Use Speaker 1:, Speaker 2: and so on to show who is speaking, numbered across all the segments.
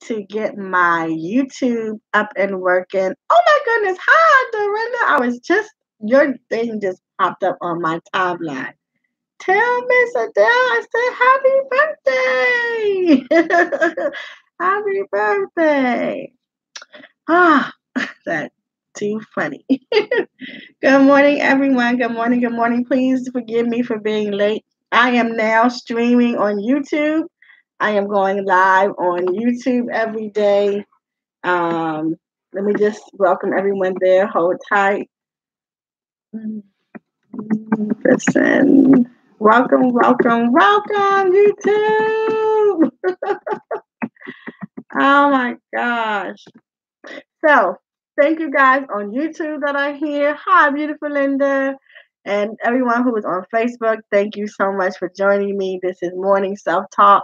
Speaker 1: to get my YouTube up and working. Oh my goodness. Hi, Dorinda. Your thing just popped up on my timeline. Tell Miss Adele I said happy birthday. Happy birthday. Ah, that's too funny. Good morning, everyone. Good morning. Good morning. Please forgive me for being late. I am now streaming on YouTube. I am going live on YouTube every day. Let me just welcome everyone there. Hold tight. Listen. Welcome, welcome, welcome, YouTube. Oh my gosh. So, thank you guys on YouTube that are here. Hi, beautiful Linda. And everyone who is on Facebook, thank you so much for joining me. This is Morning Self Talk.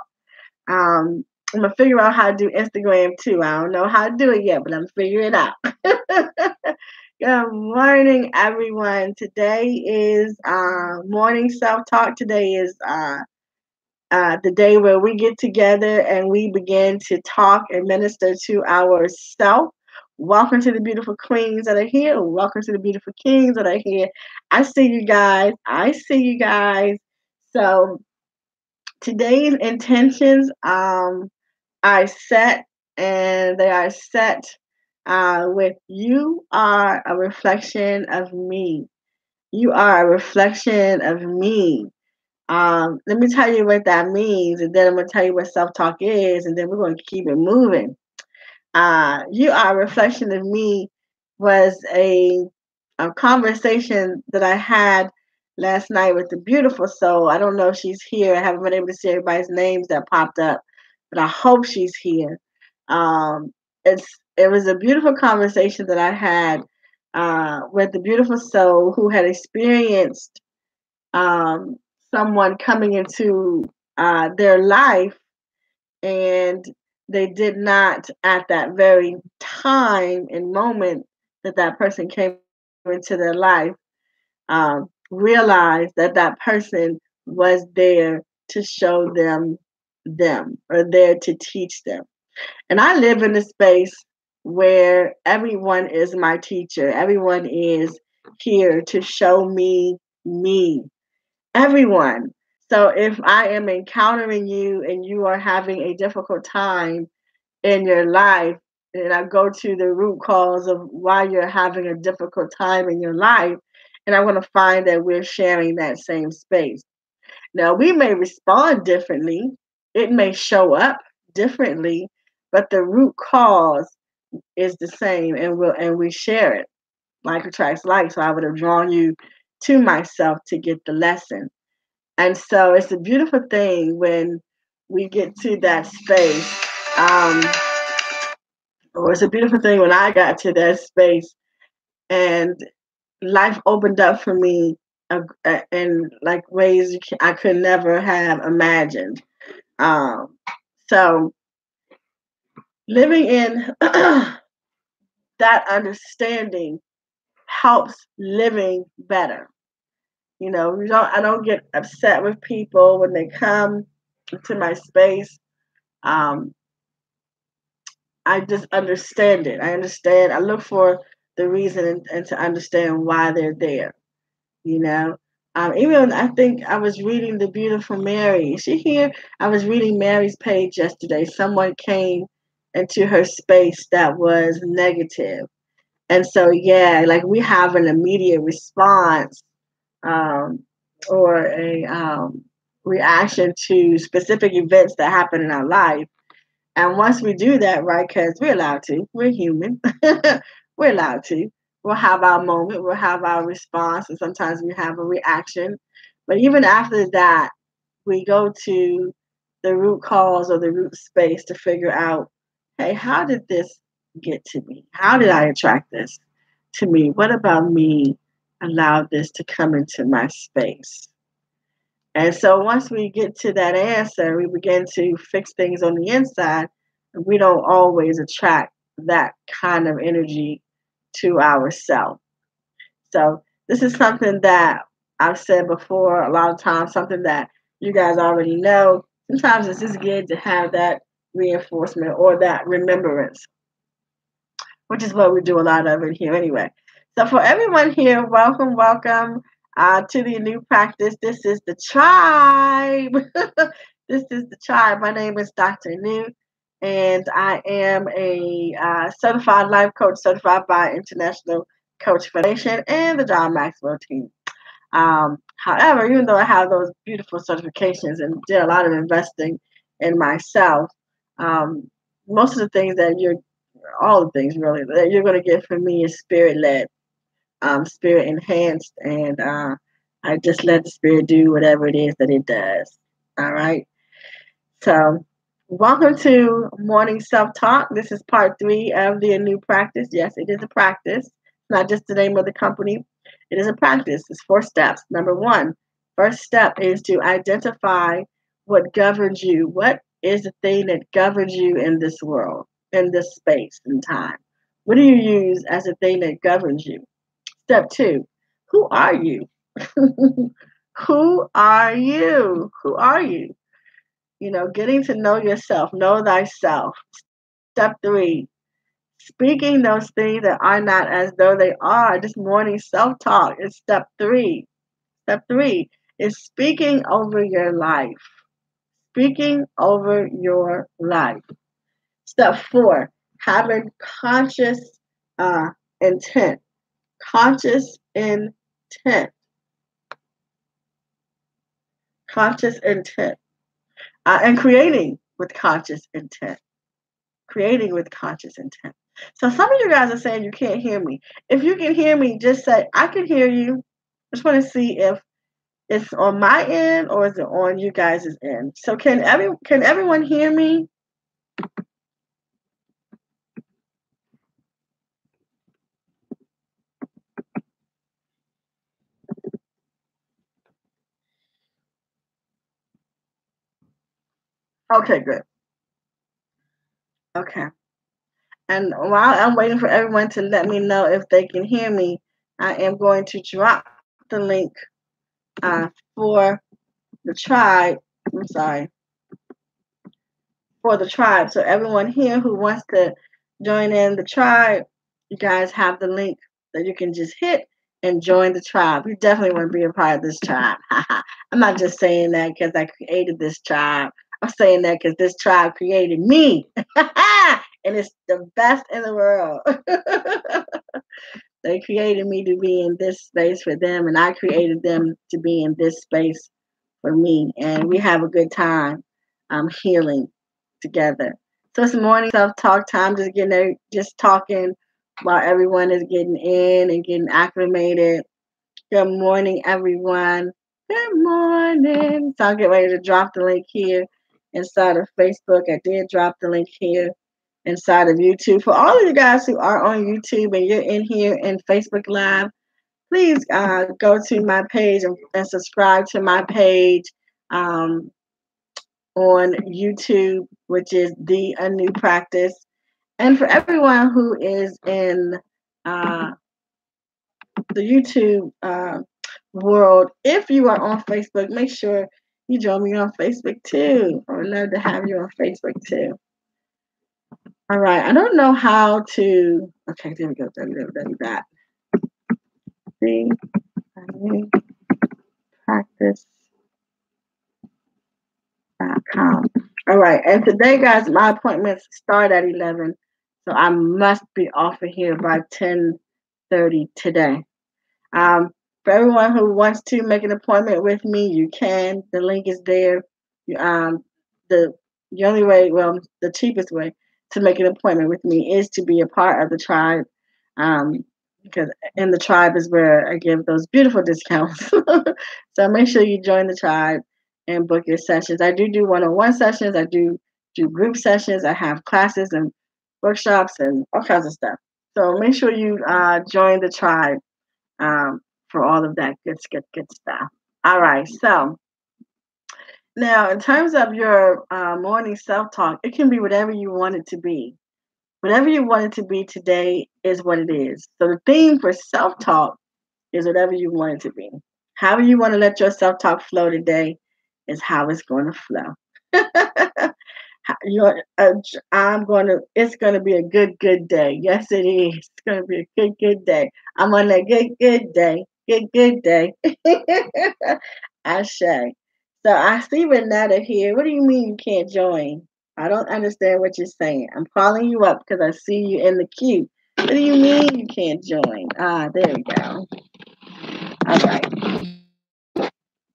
Speaker 1: I'm going to figure out how to do Instagram too. I don't know how to do it yet, but I'm figuring it out. Good morning, everyone. Today is Morning Self Talk. Today is the day where we get together and we begin to talk and minister to ourselves. Welcome to the beautiful queens that are here. Welcome to the beautiful kings that are here. I see you guys. So today's intentions are set, and they are set with you are a reflection of me. You are a reflection of me. Let me tell you what that means, and then I'm going to tell you what self-talk is, and then we're going to keep it moving. You are a reflection of me was a conversation that I had last night with the beautiful soul. I don't know if she's here. I haven't been able to see everybody's names that popped up, but I hope she's here. It was a beautiful conversation that I had with the beautiful soul who had experienced um, someone coming into their life, and they did not at that very time and moment that that person came into their life realize that that person was there to show them or there to teach them. And I live in a space where everyone is my teacher. Everyone is here to show me me. Everyone. So if I am encountering you and you are having a difficult time in your life, and I go to the root cause of why you're having a difficult time in your life, and I want to find that we're sharing that same space. Now, we may respond differently, it may show up differently, but the root cause is the same, and we share it. Like attracts like, so I would have drawn you to myself to get the lesson. And so it's a beautiful thing when we get to that space. Or it's a beautiful thing when I got to that space and life opened up for me in like ways I could never have imagined. So living in that understanding helps living better. You know, I don't get upset with people when they come to my space. Um, I just understand it. I understand. I look for the reason and to understand why they're there. You know, even I think I was reading the beautiful Mary. Is she here? I was reading Mary's page yesterday. Someone came into her space that was negative, and so yeah, like we have an immediate response um, or a reaction to specific events that happen in our life. And once we do that, right, because we're allowed to, we're human, we're allowed to. We'll have our moment, we'll have our response, and sometimes we have a reaction. But even after that, we go to the root cause or the root space to figure out, hey, how did this get to me? How did I attract this to me? What about me allowed this to come into my space? And so once we get to that answer, we begin to fix things on the inside. We don't always attract that kind of energy to ourselves. So this is something that I've said before a lot of times, something that you guys already know. Sometimes it's just good to have that reinforcement or that remembrance, which is what we do a lot of it here anyway. So for everyone here, welcome, welcome to the new practice. This is the tribe. This is the tribe. My name is Dr. New, and I am a certified life coach, certified by International Coach Federation and the John Maxwell team. However, even though I have those beautiful certifications and did a lot of investing in myself, um, most of the things that all the things really that you're going to get from me is spirit led, spirit enhanced, and I just let the spirit do whatever it is that it does. All right. So, welcome to Morning Self Talk. This is part 3 of the new practice. Yes, it is a practice, not just the name of the company. It is a practice. It's 4 steps. Number 1, first step is to identify what governs you. What is the thing that governs you in this world, in this space and time? What do you use as a thing that governs you? Step 2, who are you? Who are you? Who are you? Getting to know yourself, know thyself. Step 3, speaking those things that are not as though they are. This morning self-talk is step 3. Step 3 is speaking over your life. Speaking over your life. Step 4, having conscious intent. Conscious intent. Conscious intent. And creating with conscious intent. Creating with conscious intent. So some of you guys are saying you can't hear me. If you can hear me, just say, I can hear you. I just want to see if it's on my end or is it on you guys' end. So can everyone hear me? Okay, good. Okay. And while I'm waiting for everyone to let me know if they can hear me, I am going to drop the link for the tribe. I'm sorry. For the tribe. So everyone here who wants to join in the tribe, you guys have the link that you can just hit and join the tribe. You definitely want to be a part of this tribe. I'm not just saying that because I created this tribe. I'm saying that because this tribe created me. And it's the best in the world. They created me to be in this space for them, and I created them to be in this space for me. And we have a good time healing together. So it's morning self-talk time, just talking while everyone is getting in and getting acclimated. Good morning, everyone. Good morning. So I'll get ready to drop the link here inside of Facebook. I did drop the link here inside of YouTube. For all of you guys who are on YouTube and you're in here in Facebook Live, please go to my page and subscribe to my page. On YouTube, which is A New Practice. And for everyone who is in the YouTube world, if you are on Facebook, make sure you join me on Facebook too. I would love to have you on Facebook too. All right. I don't know how to. Okay, there we go. www.theanewpractice.com. All right, and today, guys, my appointments start at 11, so I must be off of here by 10:30 today. For everyone who wants to make an appointment with me, you can. The link is there. The only way, well, the cheapest way to make an appointment with me is to be a part of the tribe, because in the tribe is where I give those beautiful discounts. So make sure you join the tribe and book your sessions. I do one-on-one sessions. I do group sessions. I have classes and workshops and all kinds of stuff. So make sure you join the tribe for all of that good stuff. All right. So now, in terms of your morning self-talk, it can be whatever you want it to be. Whatever you want it to be today is what it is. So the theme for self-talk is whatever you want it to be. However you want to let your self-talk flow today is how it's going to flow. It's gonna be a good day. Yes, it is. It's gonna be a good day. I'm on a good day. Good day. Ashe. So I see Renetta here. What do you mean you can't join? I don't understand what you're saying. I'm calling you up because I see you in the queue. What do you mean you can't join? Ah, there we go. All right.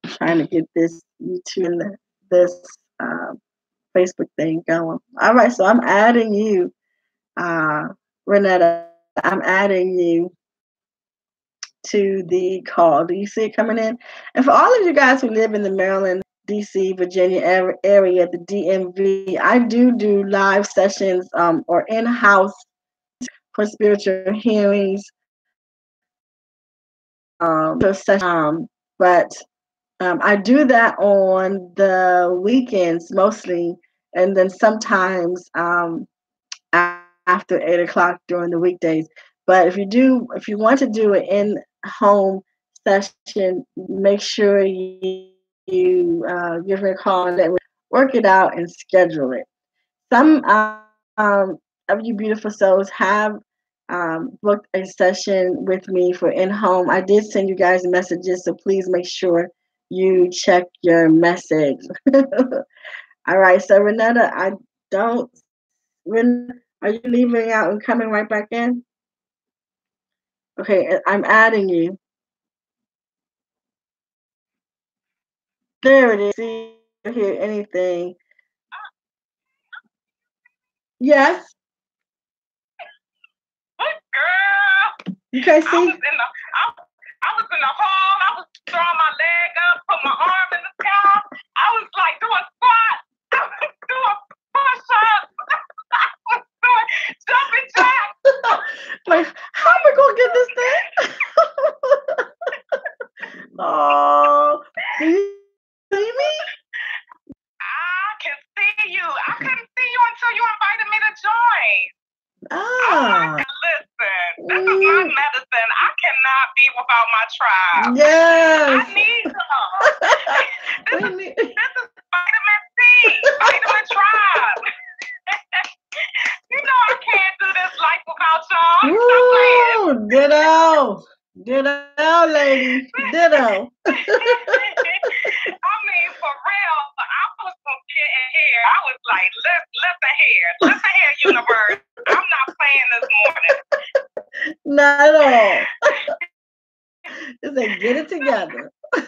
Speaker 1: Trying to get this YouTube and this Facebook thing going. All right, so I'm adding you, Renetta. I'm adding you to the call. Do you see it coming in? And for all of you guys who live in the Maryland, DC, Virginia area, the DMV, I do live sessions or in-house for spiritual hearings. But I do that on the weekends mostly, and then sometimes after 8 o'clock during the weekdays. But if you want to do an in-home session, make sure you give me a call and let me work it out and schedule it. Some of you beautiful souls have booked a session with me for in-home. I did send you guys messages, so please make sure you check your message. All right, so Renetta, I don't. Are you leaving out and coming right back in? Okay, I'm adding you. There it is. See, I don't hear anything. Yes.
Speaker 2: Girl,
Speaker 1: you can't see.
Speaker 2: I was in the hall. I was throwing my leg up, put my arm in the sky. I was like doing squats. I was doing push-ups. I was doing jumping jacks.
Speaker 1: Like, how am I gonna get this thing? Oh, do you see me?
Speaker 2: I can see you. I couldn't see you until you invited me to join.
Speaker 1: Ah.
Speaker 2: Listen, this is my medicine. I cannot be without my tribe.
Speaker 1: Yes.
Speaker 2: I need them. This is vitamin C, vitamin tribe. You know I can't do this life without y'all.
Speaker 1: Woo, ditto, lady, ditto.
Speaker 2: I mean, for real, I was getting here. I was like, listen here, universe. I'm not playing this morning.
Speaker 1: Not at all. It's like, get it together.
Speaker 2: Yes,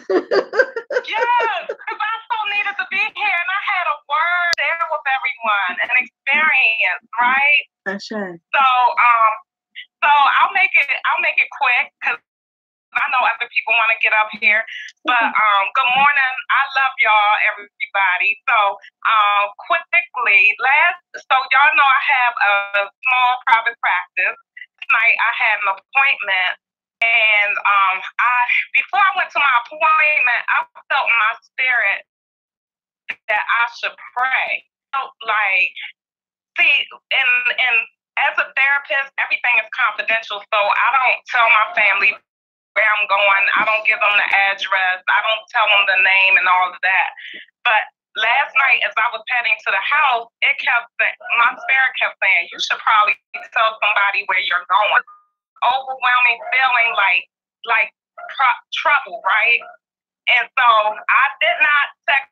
Speaker 2: because I so needed to be here, and I had a word there with everyone, an experience, right?
Speaker 1: Sure.
Speaker 2: So I'll make it quick because I know other people want to get up here. But good morning. I love y'all, everybody. So quickly, so y'all know I have a small private practice. Tonight I had an appointment, and before I went to my appointment, I felt in my spirit that I should pray. Like, see, and as a therapist, everything is confidential, so I don't tell my family where I'm going. I don't give them the address. I don't tell them the name and all of that. But last night, as I was heading to the house, my spirit kept saying, you should probably tell somebody where you're going. Overwhelming feeling like trouble, right? And so I did not text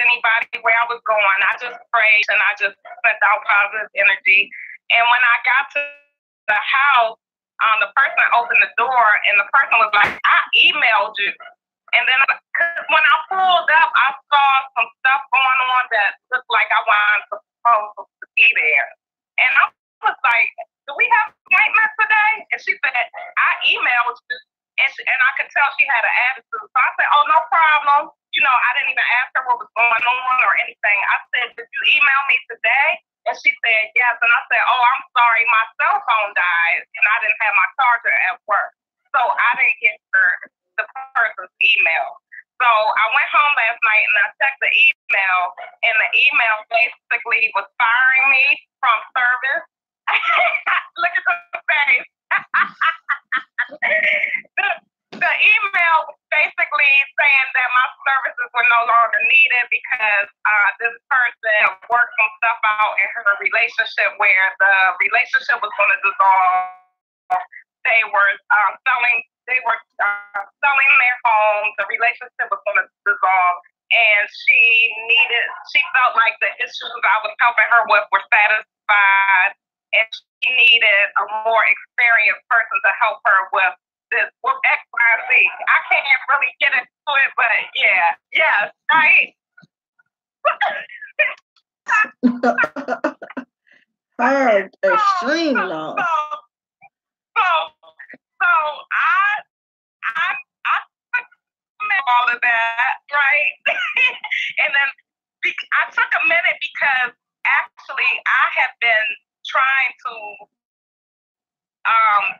Speaker 2: anybody where I was going. I just prayed and I just sent out positive energy. And when I got to the house, the person opened the door and the person was like, I emailed you. And then when I pulled up, I saw some stuff going on that looked like I wasn't supposed to be there. And I was like, do we have an appointment today? And she said, I emailed you. And I could tell she had an attitude. So I said, oh, no problem. You know, I didn't even ask her what was going on or anything. I said, did you email me today? And she said, yes. And I said, oh, I'm sorry, my cell phone died and I didn't have my charger at work. So I didn't get the person's email. So I went home last night and I checked the email, and the email basically was firing me from service. Look at the face. The email was basically saying that my services were no longer needed because this person worked from stuff out in her relationship where the relationship was going to dissolve. They were selling. They were selling their home. The relationship was going to dissolve, and she felt like the issues I was helping her with were satisfied, and she needed a more experienced person to help her with this, with X, Y, Z. I can't really get into it, but yeah, yes, right.
Speaker 1: Her extreme loss.
Speaker 2: So I all of that, right? And then I took a minute because actually I have been trying to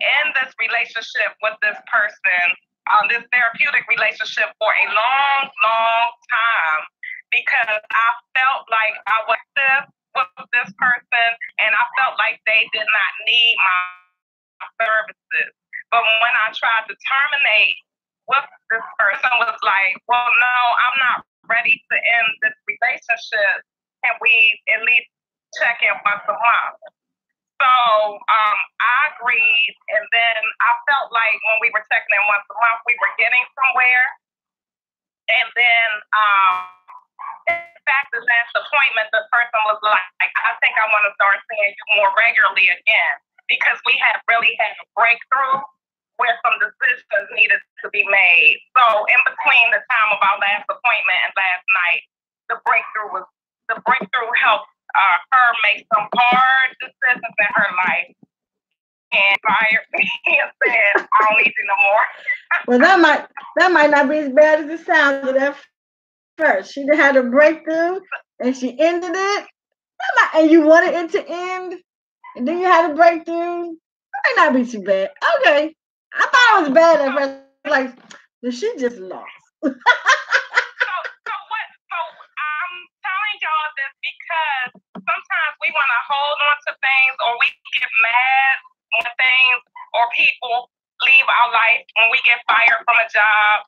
Speaker 2: end this relationship with this person, this therapeutic relationship for a long, long time, because I felt like I was this with this person and I felt like they did not need my services. But when I tried to terminate with this person, was like, well, no, I'm not ready to end this relationship. Can we at least check in once a month? So I agreed, and then I felt like when we were checking in once a month, we were getting somewhere. And then, in fact, the last appointment, the person was like, I think I want to start seeing you more regularly again, because we had really had a breakthrough where some decisions needed to be made. So in between the time of our last appointment and last night, the breakthrough helped her make some hard decisions in her life and fired me and said, I don't need you no more.
Speaker 1: Well, that might not be as bad as it sounded at first. She had a breakthrough and she ended it, and you wanted it to end, and then you had a breakthrough. That might not be too bad. Okay. I thought it was bad at first. Like, she just lost.
Speaker 2: So I'm telling y'all this because sometimes we want to hold on to things, or we get mad when things or people leave our life, when we get fired from a job,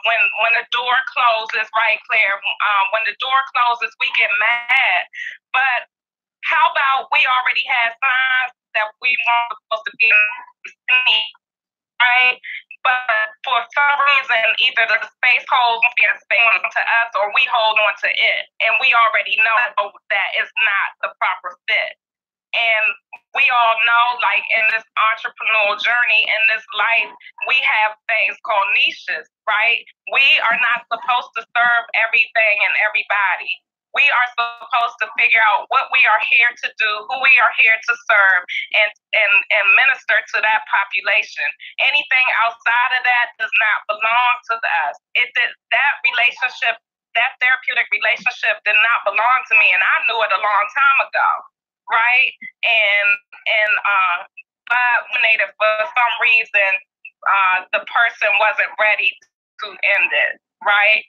Speaker 2: when the door closes, right, Claire? When the door closes, we get mad. But how about we already had signs that we weren't supposed to be seen? Right? But for some reason, either the space holds on to us or we hold on to it. And we already know that it's not the proper fit. And we all know, like, in this entrepreneurial journey, in this life, we have things called niches, right? We are not supposed to serve everything and everybody. We are supposed to figure out what we are here to do, who we are here to serve, and minister to that population. Anything outside of that does not belong to us. That relationship, that therapeutic relationship, did not belong to me, and I knew it a long time ago, right? But for some reason, the person wasn't ready to end it, right?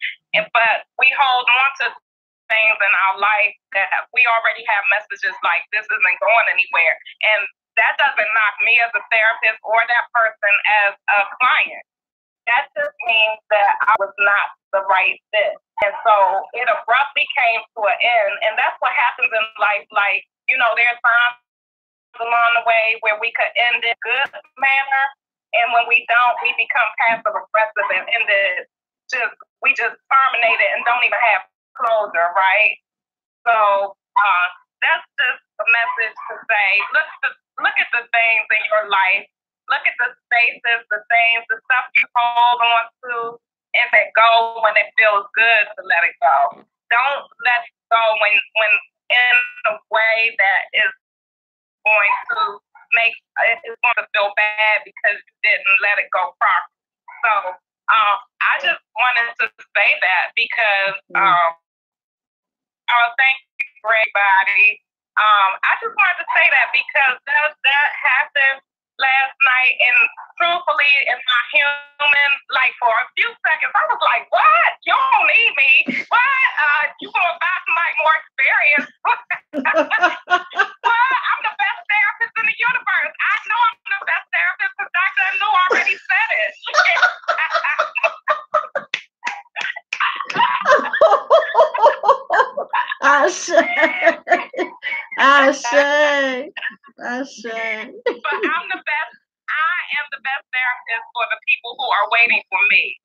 Speaker 2: But we hold on to things in our life that we already have messages like this isn't going anywhere, and that doesn't knock me as a therapist or that person as a client. That just means that I was not the right fit, and so it abruptly came to an end. And that's what happens in life. Like, there's times along the way where we could end it in a good manner, and when we don't, we become passive aggressive and we just terminate it and don't even have closure, right? So that's just a message to say, look at the things in your life, look at the spaces, the things, the stuff you hold on to, and let go when it feels good to let it go. Don't let it go when in a way that is going to it's going to feel bad because you didn't let it go properly. So I just wanted to say that because thank you, everybody. I just wanted to say that because that happened last night, and truthfully, in my human, like, for a few seconds, I was like, what? You don't need me. What? You going to buy somebody more experience? What? I'm the best therapist in the universe. I know I'm the best therapist because Dr. Anu already said it.
Speaker 1: Ashe.
Speaker 2: But I'm the best. I am the best therapist for the people who are waiting for me.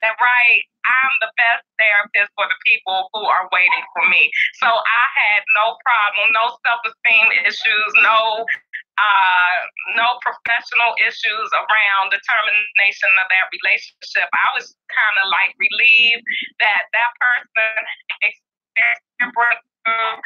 Speaker 2: That right? I'm the best therapist for the people who are waiting for me. So I had no problem, no self-esteem issues, no professional issues around the termination of that relationship. I was kind of like relieved that that person experienced breakthrough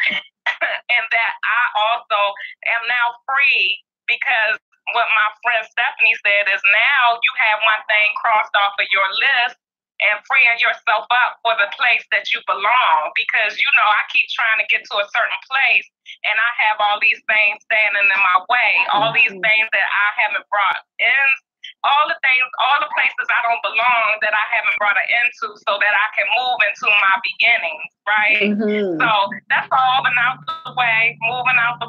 Speaker 2: and that I also am now free because what my friend Stephanie said is now you have one thing crossed off of your list and freeing yourself up for the place that you belong. Because, you know, I keep trying to get to a certain place and I have all these things standing in my way, all these things that I haven't brought in, all the places I don't belong that I haven't brought her into so that I can move into my beginnings, right? So that's all moving out the way, moving out the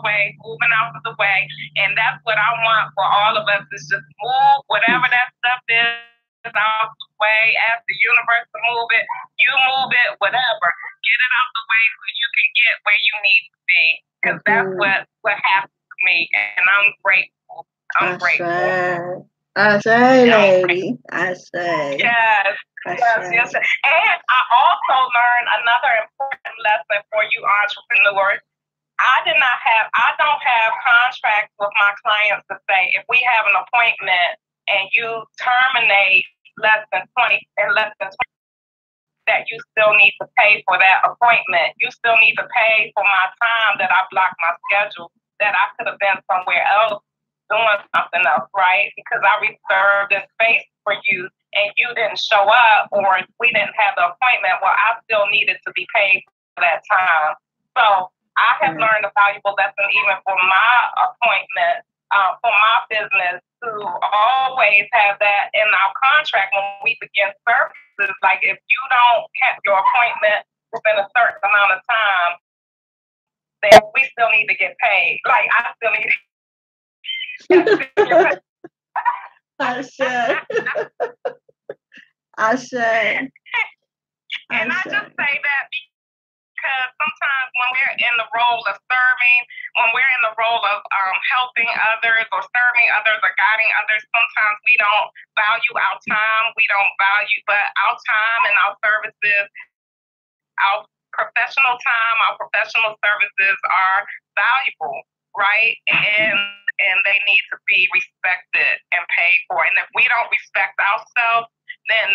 Speaker 2: way. And that's what I want for all of us is just move whatever that stuff is out the way, ask the universe to move it, you move it, whatever. Get it out the way so you can get where you need to be. Because that's what happened to me. And I'm grateful. I'm grateful.
Speaker 1: I say, lady. I say.
Speaker 2: Yes. Yes. And I also learned another important lesson for you entrepreneurs. I don't have contracts with my clients to say if we have an appointment and you terminate less than 20 that you still need to pay for that appointment. You still need to pay for my time that I blocked my schedule that I could have been somewhere else doing something else, right? Because I reserved this space for you and you didn't show up or we didn't have the appointment. Well, I still needed to be paid for that time. So I have learned a valuable lesson even for my appointment, for my business, to always have that in our contract when we begin services. Like if you don't have your appointment within a certain amount of time, then we still need to get paid. Like I still need to
Speaker 1: I say. I say.
Speaker 2: And I just say that because sometimes when we're in the role of serving, when we're in the role of helping others or serving others or guiding others, sometimes we don't value our time. But our time and our services, our professional time, our professional services are valuable, right? And they need to be respected and paid for. And if we don't respect ourselves, then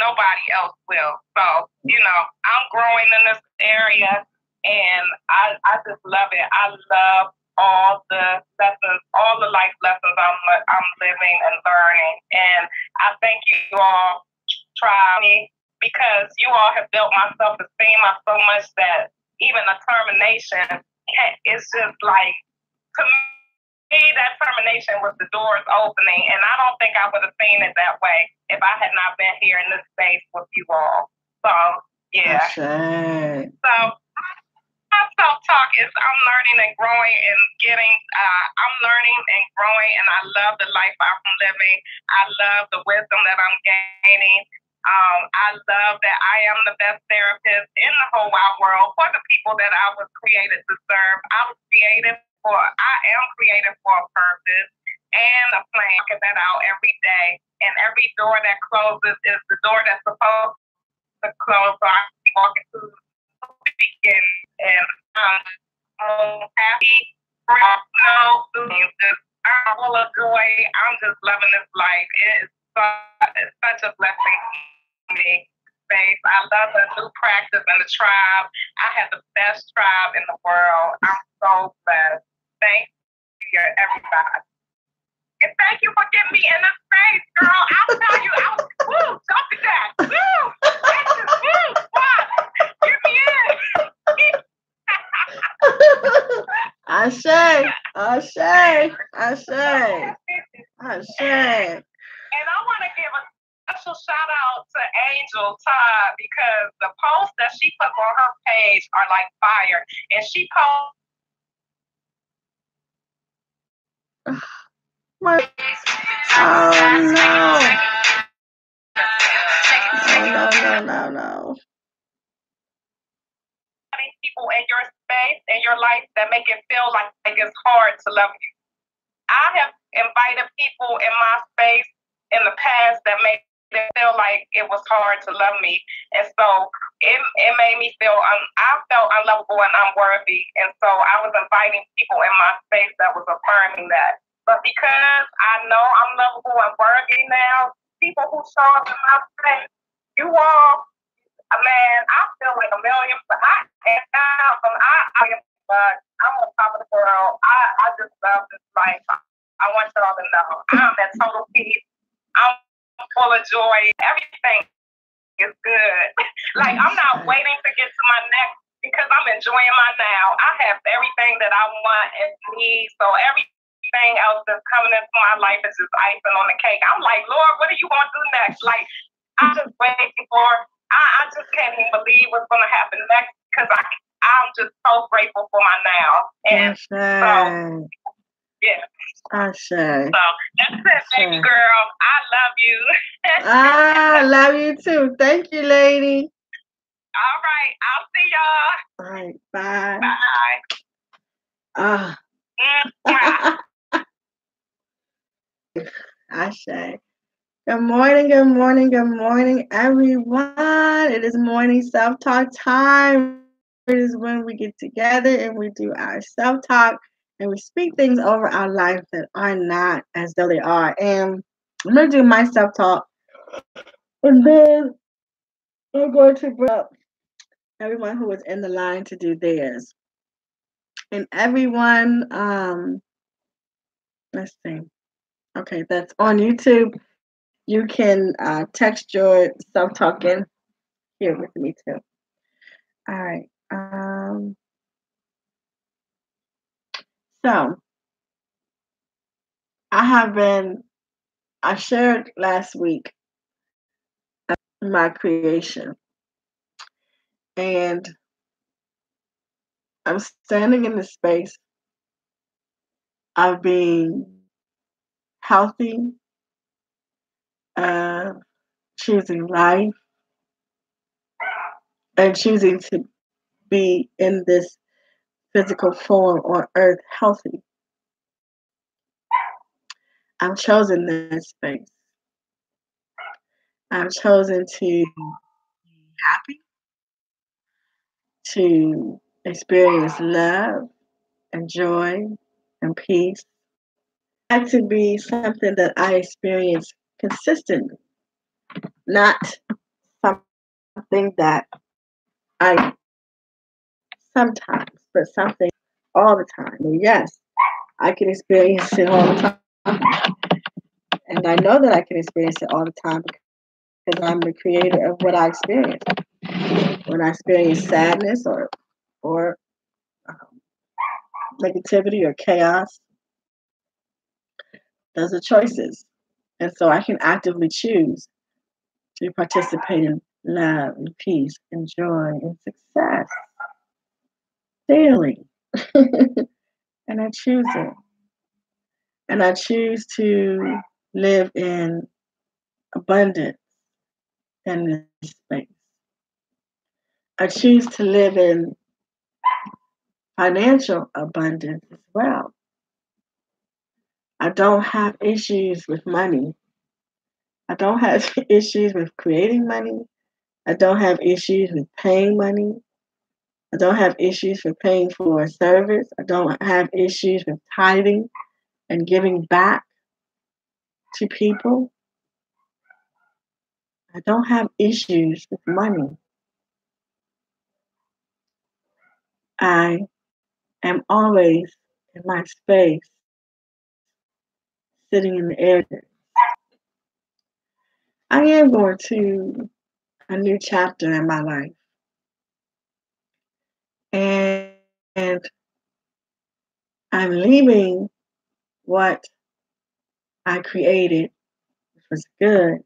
Speaker 2: nobody else will. So, you know, I'm growing in this area and I just love it. I love all the lessons, all the life lessons I'm living and learning. And I thank you all try me because you all have built my self-esteem up so much that even a termination is just like, to me, that termination was the doors opening, and I don't think I would have seen it that way if I had not been here in this space with you all. So, yeah. So, my self-talk is I'm learning and growing and I'm learning and growing, and I love the life I'm living. I love the wisdom that I'm gaining. I love that I am the best therapist in the whole wide world for the people that I was created to serve. I am created for a purpose and a plan. Working that out every day. And every door that closes is the door that's supposed to close. So I keep walking through and I'm happy. I'm full of joy. I'm just loving this life. It's such a blessing to me. I love the new practice and the tribe. I have the best tribe in the world. I'm so blessed. Thank you, everybody. And thank you for getting me in this space, girl. I'll tell you, jump at that. Woo! What? Get me in.
Speaker 1: I say.
Speaker 2: And I want to give a special shout out to Angel Todd because the posts that she puts on her page are like fire. And she posts.
Speaker 1: No.
Speaker 2: People in your space in your life that make it feel like it's hard to love you? I have invited people in my space in the past that made it feel like it was hard to love me. And so it made me feel, I felt unlovable and unworthy. And so I was inviting people in my space that was affirming that. But because I know I'm lovable and worthy now, people who show up in my space, you all, man, I feel like a million, but I'm on top of the world. I just love this life. I want y'all to know I'm at total peace. I'm full of joy. Everything is good. Like, I'm not waiting to get to my next because I'm enjoying my now. I have everything that I want and need. So everything else that's coming into my life is just icing on the cake. I'm like, Lord, what are you going to do next? Like, I'm just waiting for, I just can't even believe what's going to happen next because I'm just so grateful for my now. And so, yeah.
Speaker 1: Ashe.
Speaker 2: So that's it, baby girl. I love you.
Speaker 1: I love you too. Thank you, lady.
Speaker 2: All right. I'll see y'all.
Speaker 1: All right. Bye.
Speaker 2: Bye.
Speaker 1: Ashe. Good morning, good morning, good morning, everyone. It is morning self-talk time. It is when we get together and we do our self-talk and we speak things over our life that are not as though they are. And I'm going to do my self-talk. And then I'm going to bring up everyone who is in the line to do theirs. And everyone, let's see. Okay, that's on YouTube. You can text your self-talk in here with me too. All right. So I shared last week my creation. And I'm standing in the space of being healthy, choosing life, and choosing to be in this physical form on earth healthy. I've chosen this space. I've chosen to be happy, to experience love and joy and peace. That to be something that I experience consistently, not something that I sometimes, but something all the time. And yes, I can experience it all the time. And I know that I can experience it all the time because I'm the creator of what I experience. When I experience sadness or negativity or chaos, those are choices. And so I can actively choose to participate in love and peace and joy and success daily. And I choose it. And I choose to live in abundance in this space. I choose to live in financial abundance as well. I don't have issues with money. I don't have issues with creating money. I don't have issues with paying money. I don't have issues with paying for a service. I don't have issues with tithing and giving back to people. I don't have issues with money. I am always in my space, sitting in the air. I am going to a new chapter in my life. And I'm leaving what I created, which was good,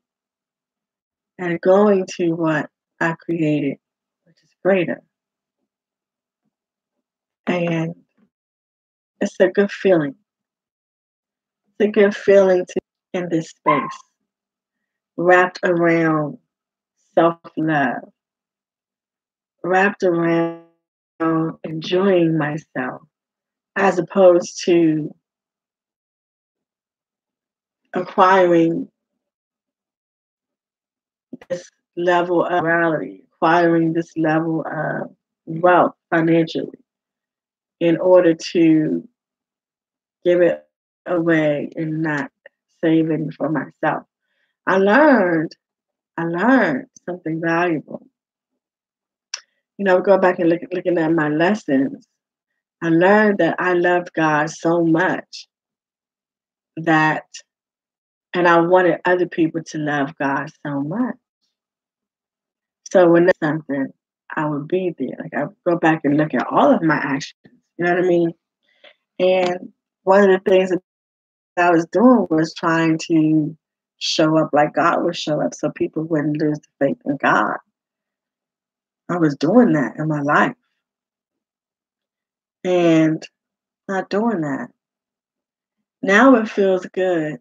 Speaker 1: and going to what I created, which is greater. And it's a good feeling. It's a good feeling to be in this space, wrapped around self-love, wrapped around enjoying myself as opposed to acquiring this level of morality, acquiring this level of wealth financially in order to give it away and not save it for myself. I learned, I learned something valuable. Go back and looking at my lessons. I learned that I loved God so much that, and I wanted other people to love God so much. So when there's something, I would be there. Like I would go back and look at all of my actions. You know what I mean? And one of the things that I was doing was trying to show up like God would show up so people wouldn't lose the faith in God. I was doing that in my life and not doing that. Now it feels good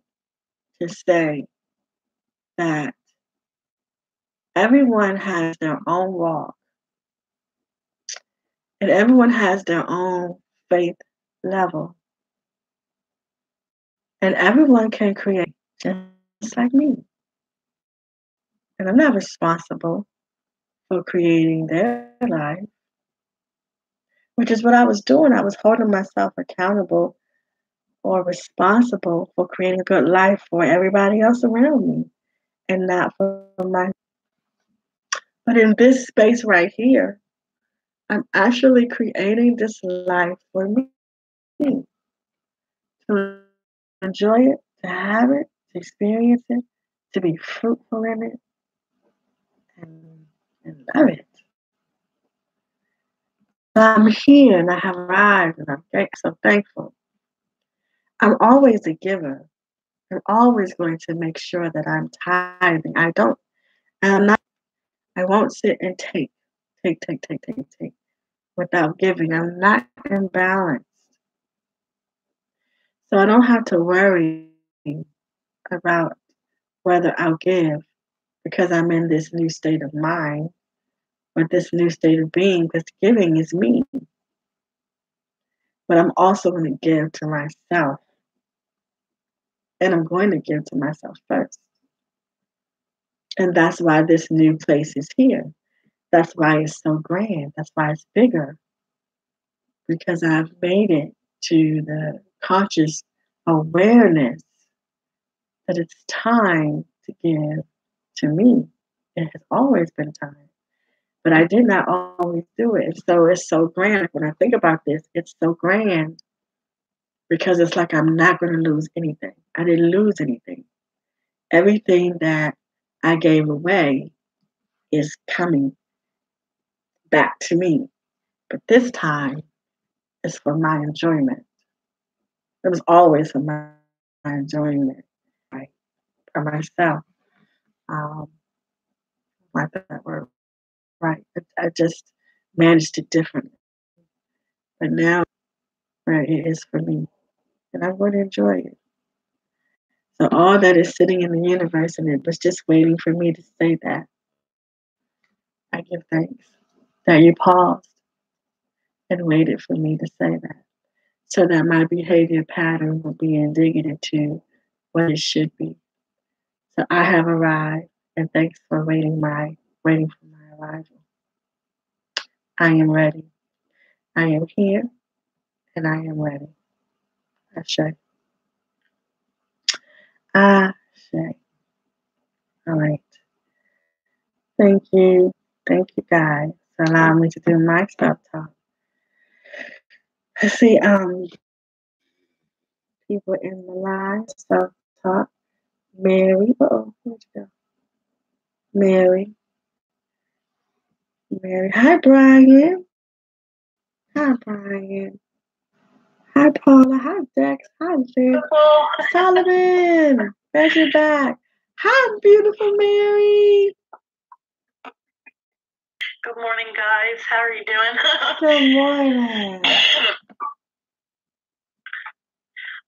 Speaker 1: to say that everyone has their own walk and everyone has their own faith level. And everyone can create just like me. And I'm not responsible for creating their life, which is what I was doing. I was holding myself accountable or responsible for creating a good life for everybody else around me and not for my. But in this space right here, I'm actually creating this life for me to enjoy it, to have it, to experience it, to be fruitful in it, and love it. I'm here and I have arrived and I'm so thankful. I'm always a giver. I'm always going to make sure that I'm tithing. I'm not, I won't sit and take without giving. I'm not imbalanced. So I don't have to worry about whether I'll give because I'm in this new state of mind or this new state of being because giving is me. But I'm also going to give to myself. And I'm going to give to myself first. And that's why this new place is here. That's why it's so grand. That's why it's bigger. Because I've made it to the conscious awareness that it's time to give to me. It has always been time. But I did not always do it. So it's so grand. When I think about this, it's so grand because it's like I'm not going to lose anything. I didn't lose anything. Everything that I gave away is coming back to me. But this time, it's for my enjoyment. It was always for my enjoyment, right? For myself. Like that word, right? I just managed it differently. But now, right, it is for me. And I'm going to enjoy it. So all that is sitting in the universe and it was just waiting for me to say that. I give thanks that you paused and waited for me to say that. So that my behavior pattern will be indicative to what it should be. So I have arrived, and thanks for waiting for my arrival. I am ready. I am here, and I am ready. Ashe. Ashe. All right. Thank you. Thank you guys for allowing me to do my self-talk. I see people in the line, self-talk. Mary. Oh, where'd you go? Mary. Mary. Hi, Brian. Hi, Brian. Hi, Paula. Hi, Dex. Hi, Jen. Solomon. There's your back. Hi, beautiful Mary.
Speaker 3: Good morning, guys. How are you doing?
Speaker 1: Good morning.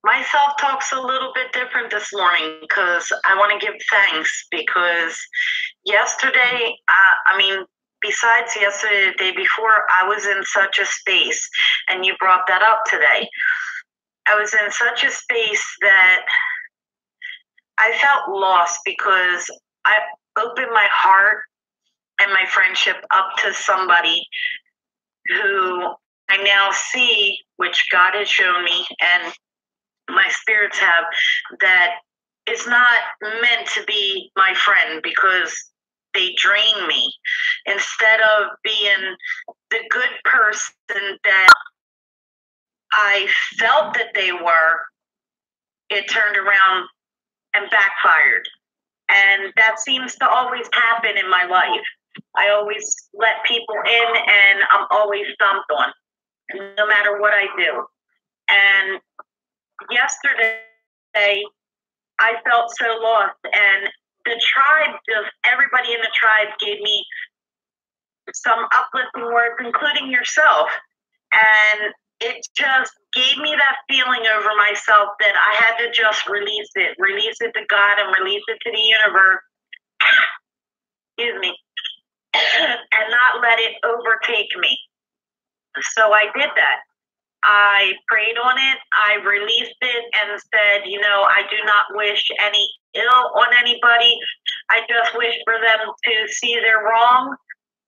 Speaker 3: My self-talk's a little bit different this morning because I want to give thanks because yesterday, besides yesterday, the day before, I was in such a space, and you brought that up today. I was in such a space that I felt lost because I opened my heart and my friendship up to somebody who I now see, which God has shown me and my spirits have, that is not meant to be my friend because they drain me. Instead of being the good person that I felt that they were, it turned around and backfired. And that seems to always happen in my life. I always let people in and I'm always stomped on, no matter what I do. And yesterday, I felt so lost. And the tribe, just everybody in the tribe gave me some uplifting words, including yourself. And it just gave me that feeling over myself that I had to just release it to God and release it to the universe. Excuse me. And not let it overtake me. So I did that. I prayed on it. I released it and said, I do not wish any ill on anybody. I just wish for them to see their wrong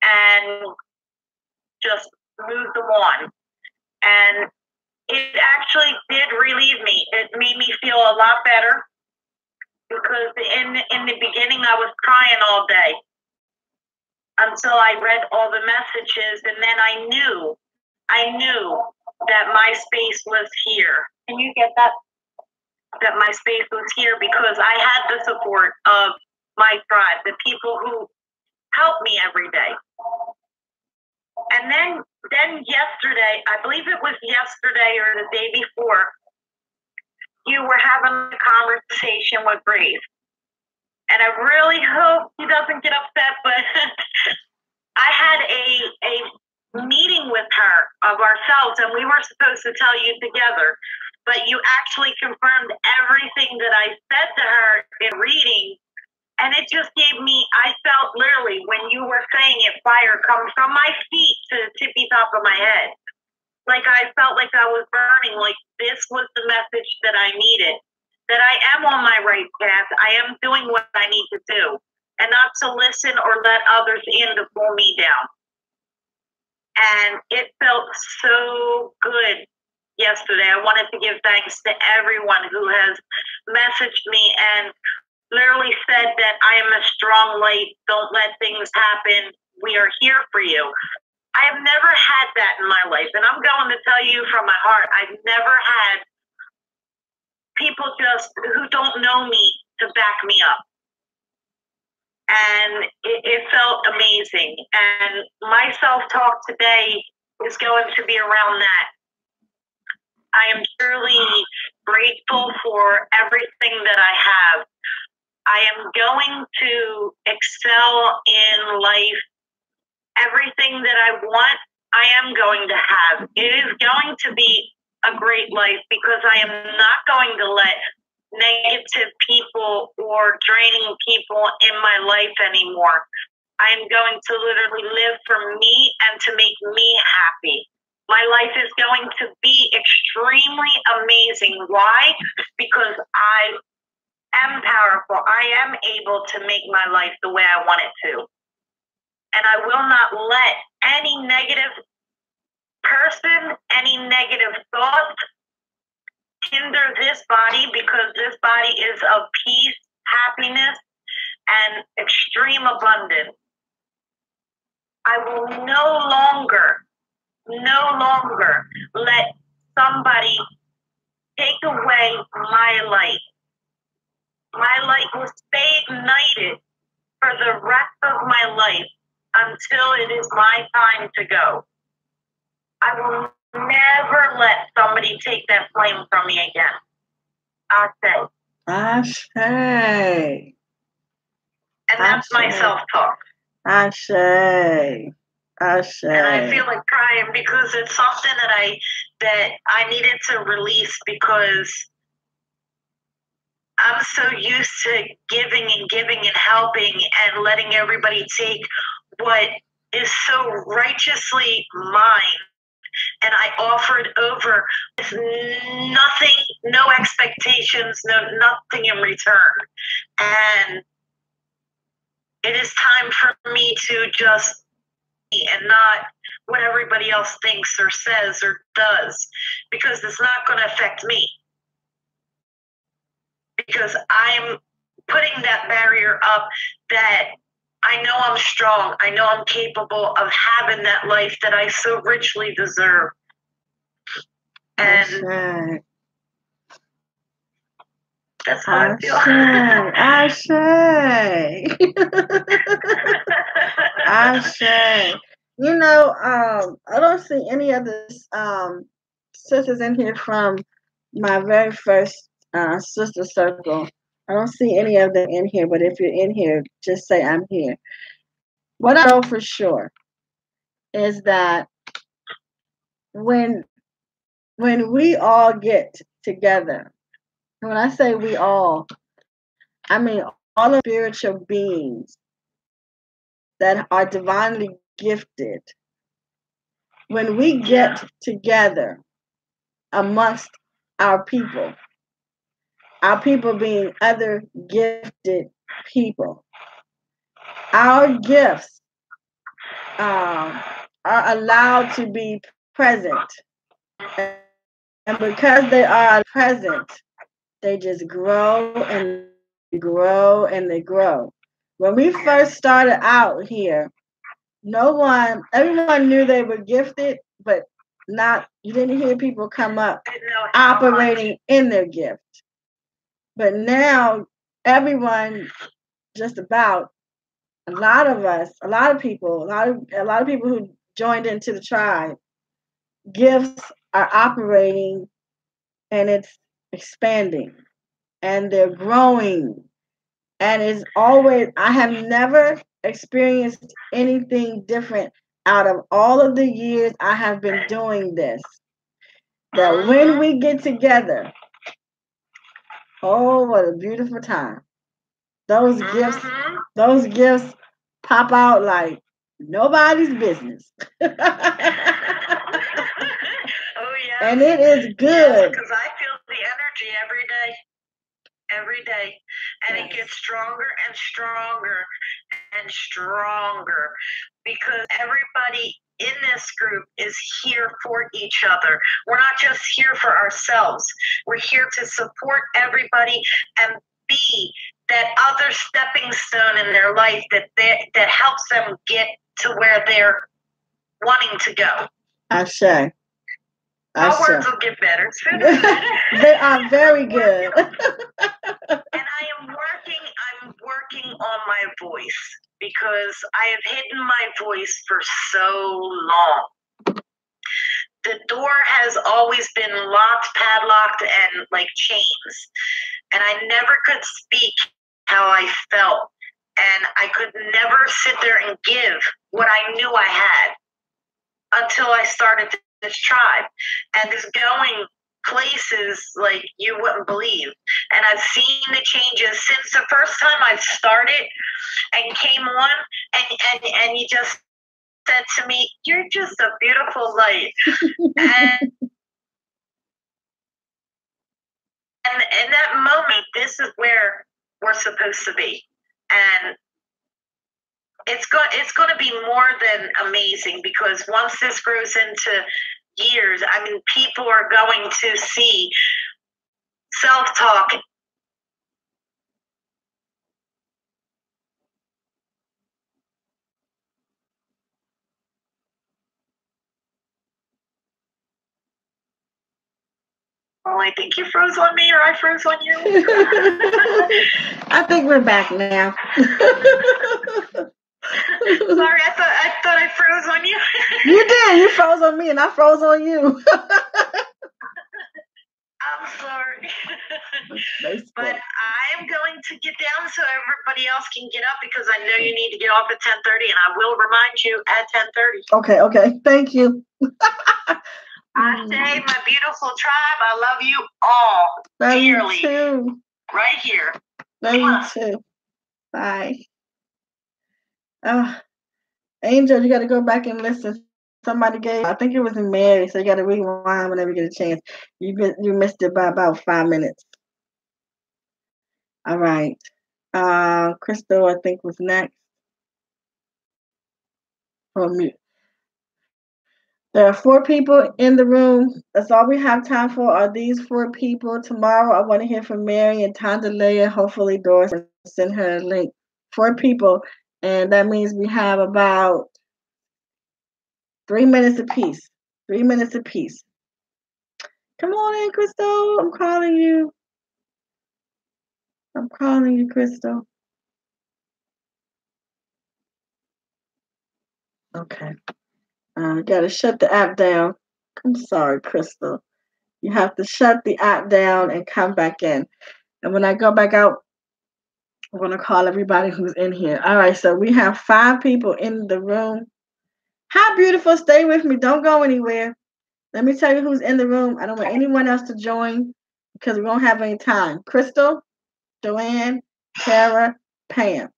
Speaker 3: and just move them on. And it actually did relieve me. It made me feel a lot better because in the beginning I was crying all day until I read all the messages, and then I knew that my space was here. Can you get that? That my space was here because I had the support of my tribe, the people who help me every day. And then yesterday, I believe it was yesterday or the day before, you were having a conversation with Grace. And I really hope he doesn't get upset, but I had a meeting with her of ourselves, and we were supposed to tell you together. But you actually confirmed everything that I said to her in reading. And it just gave me, I felt literally when you were saying it, fire come from my feet to the tippy top of my head. Like I felt like I was burning, like this was the message that I needed, that I am on my right path. I am doing what I need to do and not to listen or let others in to pull me down. And it felt so good yesterday. I wanted to give thanks to everyone who has messaged me and literally said that I am a strong light. Don't let things happen. We are here for you. I have never had that in my life. And I'm going to tell you from my heart, I've never had people just who don't know me to back me up. And it felt amazing. And my self-talk today is going to be around that. I am truly grateful for everything that I have. I am going to excel in life. Everything that I want, I am going to have. It is going to be a great life because I am not going to let negative people or draining people in my life anymore. I am going to literally live for me and to make me happy. My life is going to be extremely amazing. Why? Because I am powerful. I am able to make my life the way I want it to. And I will not let any negative person, any negative thoughts hinder this body, because this body is of peace, happiness, and extreme abundance. I will no longer let somebody take away my light. My light will stay ignited for the rest of my life until it is my time to go. I will never let somebody take that flame from me again. Ashe.
Speaker 1: Ashe.
Speaker 3: And that's my self-talk.
Speaker 1: Ashe. Ashe.
Speaker 3: And I feel like crying because it's something that I needed to release, because I'm so used to giving and helping and letting everybody take what is so righteously mine, and I offer it over with nothing, no expectations, nothing in return. And it is time for me to just be and not what everybody else thinks or says or does, because it's not going to affect me. Because I'm putting that barrier up that I know I'm strong. I know I'm capable of having that life that I so richly deserve. And that's how I feel.
Speaker 1: Ashe. You know, I don't see any other sisters in here from my very first sister circle. I don't see any of them in here, but if you're in here, just say I'm here. What I know for sure is that when we all get together, when I say we all, I mean all of spiritual beings that are divinely gifted, when we get together amongst our people being other gifted people, our gifts are allowed to be present. And because they are present, they just grow and grow and they grow. When we first started out here, everyone knew they were gifted, but you didn't hear people come up operating in their gift. But now everyone, just about, a lot of people who joined into the tribe, gifts are operating and it's expanding and they're growing. And it's always, I have never experienced anything different out of all of the years I have been doing this. That when we get together, oh, what a beautiful time. Those gifts pop out like nobody's business.
Speaker 3: Oh, yeah.
Speaker 1: And it is good.
Speaker 3: Because I feel the energy every day. And it gets stronger and stronger and stronger, because everybody in this group is here for each other. We're not just here for ourselves. We're here to support everybody and be that other stepping stone in their life that helps them get to where they're wanting to go.
Speaker 1: Ashe.
Speaker 3: My words will get better.
Speaker 1: They are very good.
Speaker 3: And I'm working on my voice, because I have hidden my voice for so long. The door has always been locked, padlocked, and like chains. And I never could speak how I felt. And I could never sit there and give what I knew I had until I started this tribe. And it's going places like you wouldn't believe. And I've seen the changes since the first time I started and came on, and you just said to me, "You're just a beautiful light." and in that moment, this is where we're supposed to be. And it's going to be more than amazing, because once this grows into years, I mean, people are going to see self-talk. Oh, I think you froze on me, or I froze on you.
Speaker 1: I think we're back now.
Speaker 3: Sorry, I thought I froze on you.
Speaker 1: You did. You froze on me, and I froze on you.
Speaker 3: I'm sorry. But I'm going to get down so everybody else can get up, because I know you need to get off at 10:30, and I will remind you at 10:30.
Speaker 1: Okay. Thank you.
Speaker 3: I say, my beautiful tribe, I love you all dearly.
Speaker 1: You too.
Speaker 3: Right here.
Speaker 1: Love you too. Bye. Angel, you got to go back and listen. Somebody gave, I think it was in Mary, so you got to rewind whenever you get a chance. You missed it by about 5 minutes. All right. Crystal, I think, was next. From you. There are 4 people in the room. That's all we have time for are these 4 people. Tomorrow, I want to hear from Mary and Tandalea. Hopefully, Doris will send her a link. 4 people. And that means we have about 3 minutes apiece. 3 minutes apiece. Come on in, Crystal. I'm calling you. I'm calling you, Crystal. Okay. Gotta shut the app down. I'm sorry, Crystal. You have to shut the app down and come back in. And when I go back out, I'm gonna call everybody who's in here. All right, so we have 5 people in the room. Hi, beautiful. Stay with me. Don't go anywhere. Let me tell you who's in the room. I don't want anyone else to join because we won't have any time. Crystal, Joanne, Tara, Pam.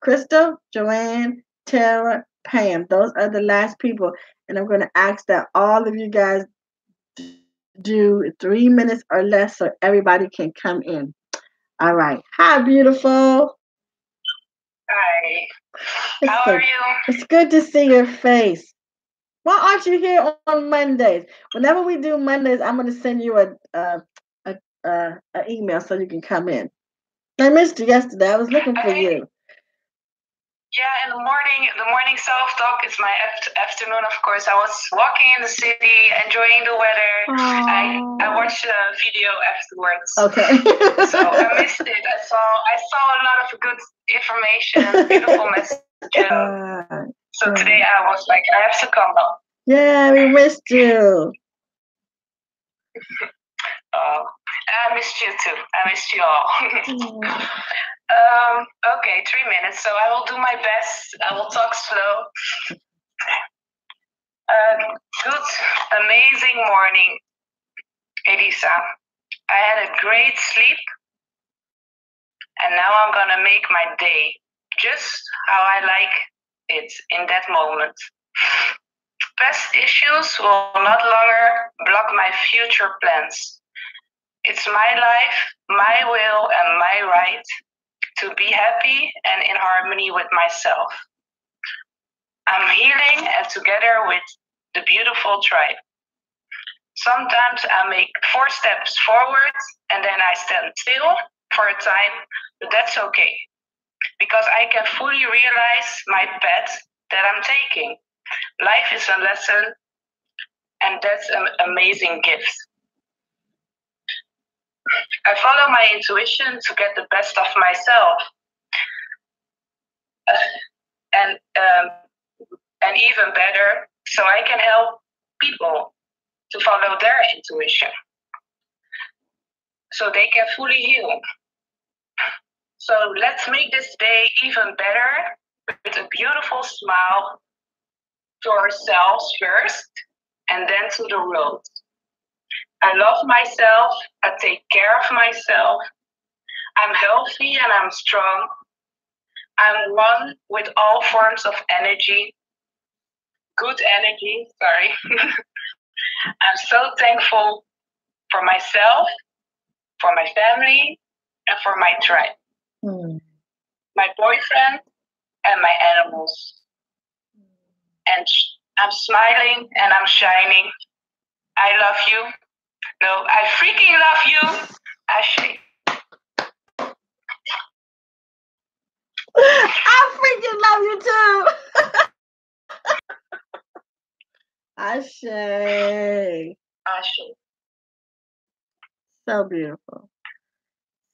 Speaker 1: Crystal, Joanne, Tara, Pam. Those are the last people. And I'm going to ask that all of you guys do 3 minutes or less so everybody can come in. All right. Hi, beautiful.
Speaker 3: Hi. How are you?
Speaker 1: It's good to see your face. Why aren't you here on Mondays? Whenever we do Mondays, I'm going to send you an email so you can come in. I missed you yesterday. I was looking for you.
Speaker 3: Yeah, in the morning self-talk is my afternoon, of course. I was walking in the city, enjoying the weather. I watched a video afterwards.
Speaker 1: Okay.
Speaker 3: So I missed it. I saw a lot of good information, beautiful messages. So today I was like, I have to come up.
Speaker 1: Yeah, we missed you.
Speaker 3: I missed you too. I missed you all. Okay, 3 minutes. So I will do my best. I will talk slow. Good, amazing morning, Elisa. I had a great sleep, and now I'm gonna make my day just how I like it in that moment. Past issues will not longer block my future plans. It's my life, my will, and my right to be happy and in harmony with myself. I'm healing and together with the beautiful tribe. Sometimes I make 4 steps forward and then I stand still for a time, but that's okay. Because I can fully realize my path that I'm taking. Life is a lesson, and that's an amazing gift. I follow my intuition to get the best of myself. And even better, so I can help people to follow their intuition. So they can fully heal. So let's make this day even better with a beautiful smile to ourselves first and then to the world. I love myself, I take care of myself, I'm healthy and I'm strong. I'm one with all forms of energy, good energy, sorry. I'm so thankful for myself, for my family, and for my tribe. My boyfriend and my animals. And I'm smiling and I'm shining. I love you. No, I freaking love you, Ashley.
Speaker 1: I freaking love you too. Ashley.
Speaker 3: Ashley.
Speaker 1: So beautiful.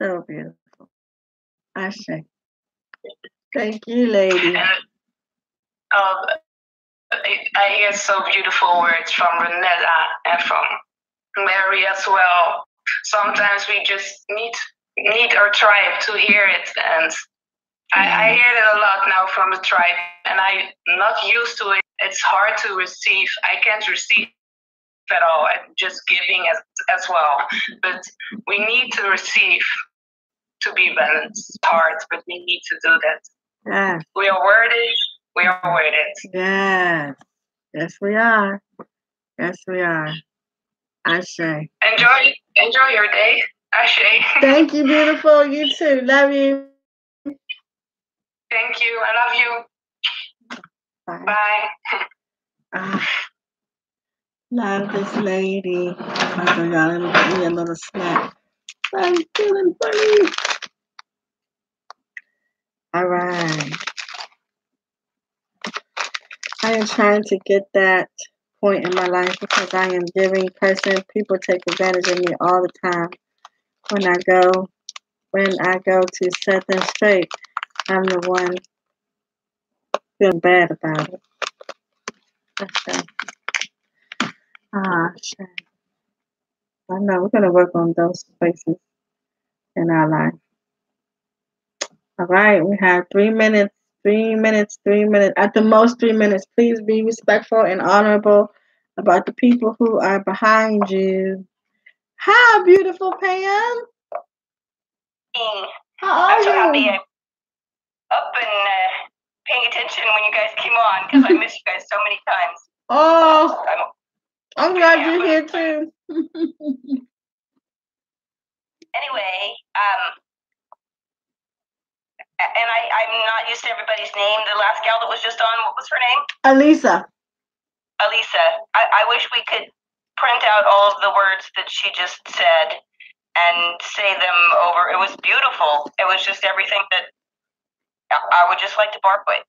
Speaker 1: So beautiful. Ashley. Thank you, lady.
Speaker 3: I hear so beautiful words from Renetta and from Mary as well. Sometimes we just need our tribe to hear it, and I hear it a lot now from the tribe, and I'm not used to it. It's hard to receive. I can't receive at all. I'm just giving as well. But we need to receive to be balanced. It's hard, but we need to do that.
Speaker 1: Yeah.
Speaker 3: We are worthy.
Speaker 2: We are waiting.
Speaker 1: Yes. Yes, we are. Yes, we are. Ashe.
Speaker 2: Enjoy your day. Ashe.
Speaker 1: Thank you, beautiful. You too. Love you.
Speaker 2: Thank you. I love you.
Speaker 1: Bye.
Speaker 2: Bye.
Speaker 1: Love this lady. Oh, y'all, let me give me a little snack. I'm feeling funny. All right. I am trying to get that point in my life because I am giving person. People take advantage of me all the time. When I go to set them straight, I'm the one feeling bad about it. Okay. Shit. I know we're gonna work on those places in our life. All right, we have 3 minutes. 3 minutes. 3 minutes. At the most, 3 minutes. Please be respectful and honorable about the people who are behind you. Hi, beautiful Pam. How are
Speaker 2: I'm so
Speaker 1: you?
Speaker 2: happy I'm up and paying attention when you guys came on because I missed you guys so many times.
Speaker 1: Oh, I'm glad you're here too.
Speaker 2: Anyway, and I'm not used to everybody's name. The last gal that was just on, what was her name?
Speaker 1: Alisa.
Speaker 2: I wish we could print out all of the words that she just said and say them over. It was beautiful. It was just everything that I would just like to bark with.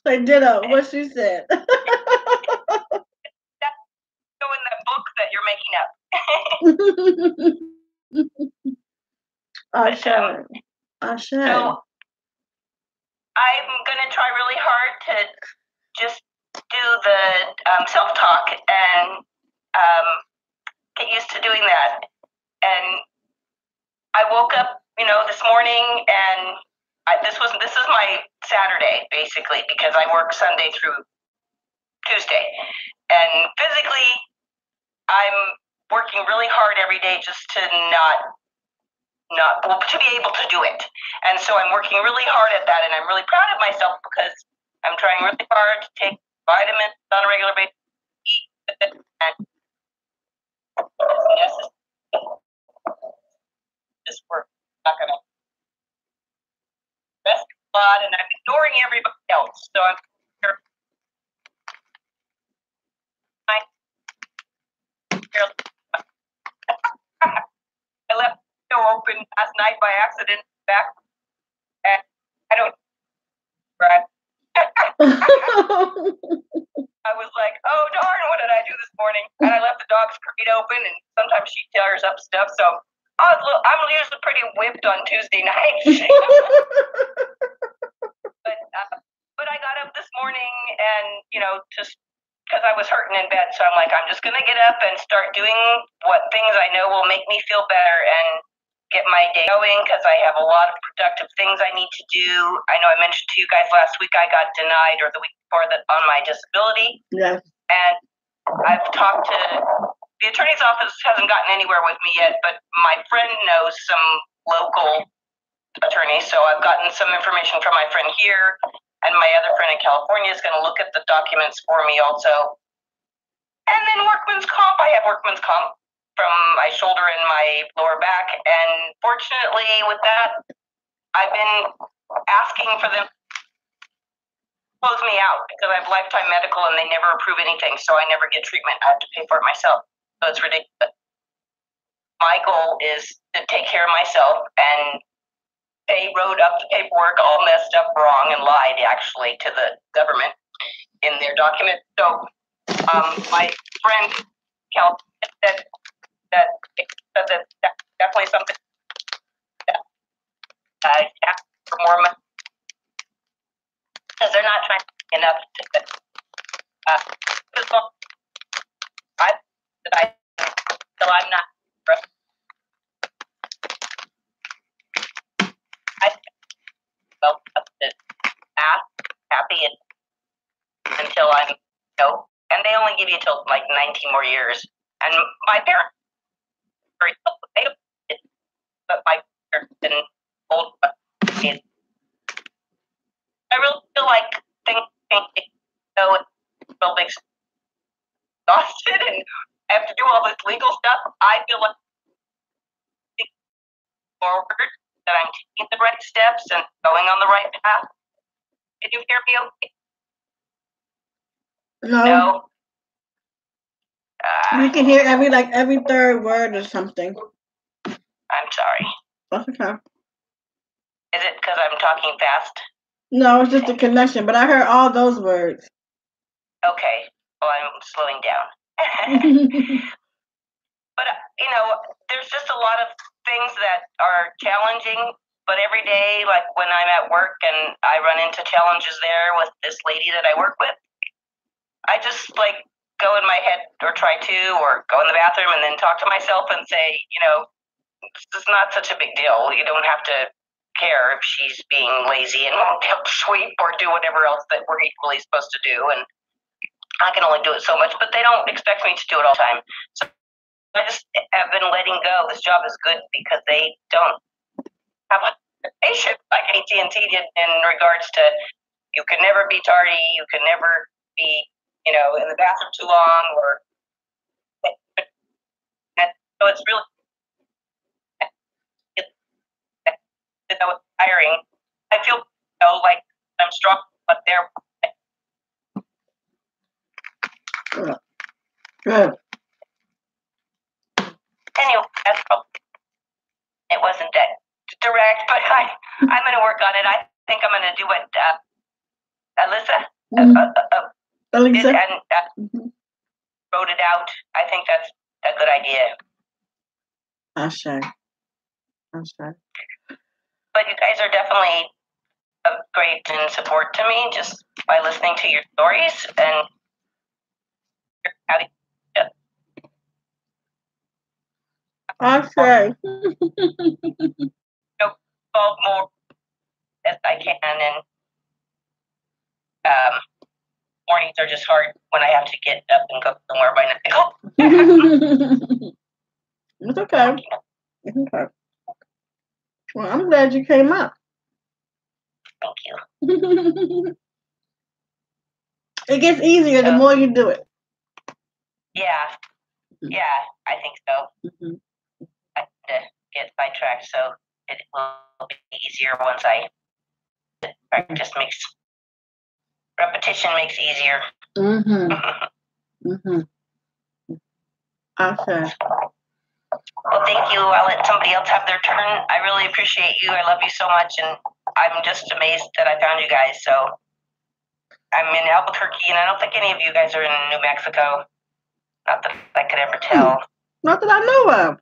Speaker 1: I ditto what she said.
Speaker 2: That's go in the book that you're making up.
Speaker 1: Ashe. Ashe.
Speaker 2: So I'm gonna try really hard to just do the self-talk and get used to doing that. And I woke up, this morning, and this is my Saturday basically because I work Sunday through Tuesday, and physically I'm working really hard every day just to to be able to do it. And so I'm working really hard at that, and I'm really proud of myself because I'm trying really hard to take vitamins on a regular basis, eat with it, and this work. I'm not gonna rest a lot, and I'm ignoring everybody else. So I'm here. I left the door open last night by accident back, and I don't. Right. I was like, oh darn, what did I do this morning? And I left the dog's crate open, and sometimes she tears up stuff. So I'm usually pretty whipped on Tuesday nights. But I got up this morning, and just because I was hurting in bed, so I'm like, I'm just gonna get up and start doing what things I know will make me feel better and get my day going because I have a lot of productive things I need to do. I know I mentioned to you guys last week I got denied, or the week before that, on my disability.
Speaker 1: Yes.
Speaker 2: And I've talked to the attorney's office, hasn't gotten anywhere with me yet, but my friend knows some local attorneys, so I've gotten some information from my friend here, and my other friend in California is going to look at the documents for me also. And then workman's comp, I have workman's comp from my shoulder and my lower back, and fortunately with that, I've been asking for them to close me out because I have lifetime medical and they never approve anything, so I never get treatment. I have to pay for it myself, so it's ridiculous. My goal is to take care of myself, and they wrote up the paperwork all messed up wrong and lied actually to the government in their document. So my friend Cal said that's definitely something that I ask for more money because they're not trying to get enough to I'm not well happy until I'm and they only give you till like 19 more years. And my parents very but my parents didn't hold
Speaker 4: forward, that I'm taking the right steps and going on the right path. Did you hear me okay?
Speaker 1: No. You can hear every third word or something.
Speaker 4: I'm sorry.
Speaker 1: That's okay.
Speaker 4: Is it because I'm talking fast?
Speaker 1: No, it's just a connection, but I heard all those words.
Speaker 4: Okay. Well, I'm slowing down. But, there's just a lot of things that are challenging, but every day, like when I'm at work and I run into challenges there with this lady that I work with, I just go in my head or try to, or go in the bathroom and then talk to myself and say, this is not such a big deal. You don't have to care if she's being lazy and won't help sweep or do whatever else that we're equally supposed to do. And I can only do it so much, but they don't expect me to do it all the time. So I just have been letting go. This job is good because they don't have a patient like AT&T did in regards to you can never be tardy, you can never be, in the bathroom too long, or so it's really tiring. I feel like I'm strong, but they're
Speaker 1: Good.
Speaker 4: Anyway, that's probably, it wasn't that direct, but I'm going to work on it. I think I'm going to do what Alyssa
Speaker 1: Alyssa?
Speaker 4: did and wrote it out. I think that's a good idea.
Speaker 1: Okay.
Speaker 4: But you guys are definitely a great and support to me just by listening to your stories and having involve more as I can, and mornings are just hard when I have to get up and go somewhere by myself.
Speaker 1: It's okay. It's okay. Well, I'm glad you came up.
Speaker 4: Thank you.
Speaker 1: It gets easier the more you do it.
Speaker 4: Yeah, I think so. I have to get sidetracked, so it will be easier once practice repetition makes easier.
Speaker 1: Okay.
Speaker 4: Well, thank you. I'll let somebody else have their turn. I really appreciate you. I love you so much, and I'm just amazed that I found you guys. So I'm in Albuquerque, and I don't think any of you guys are in New Mexico. Not that I could ever tell.
Speaker 1: Not that I know of.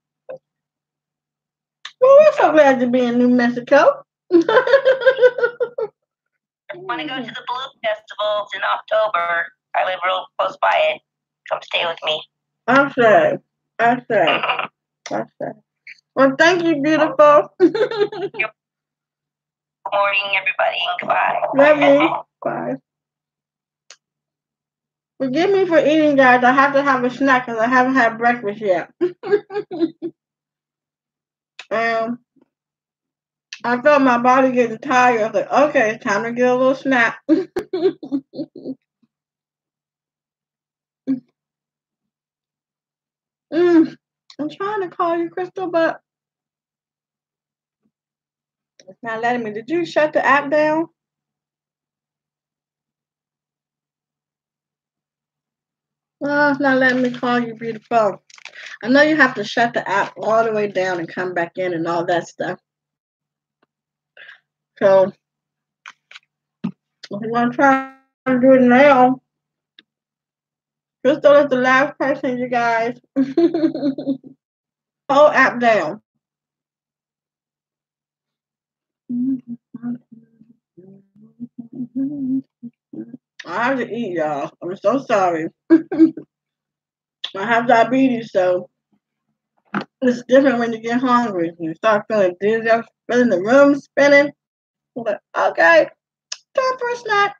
Speaker 1: Well, we're so glad to be in New Mexico.
Speaker 4: I want to go to the Balloon Festival in October. I live real close by it. Come stay with me.
Speaker 1: Okay. Well, thank you, beautiful.
Speaker 4: Good morning, everybody, and goodbye.
Speaker 1: Love you. Bye. Forgive me for eating, guys. I have to have a snack because I haven't had breakfast yet. I felt my body getting tired. I was like, okay, it's time to get a little snack. I'm trying to call you, Crystal, but it's not letting me. Did you shut the app down? Oh, it's not letting me call you, beautiful. I know you have to shut the app all the way down and come back in and all that stuff. So, if you want to try to do it now, Crystal is the last person, you guys. Whole app down. I have to eat, y'all. I'm so sorry. I have diabetes, so it's different when you get hungry. You start feeling dizzy, feeling the room spinning. I'm like, okay, time for a snack.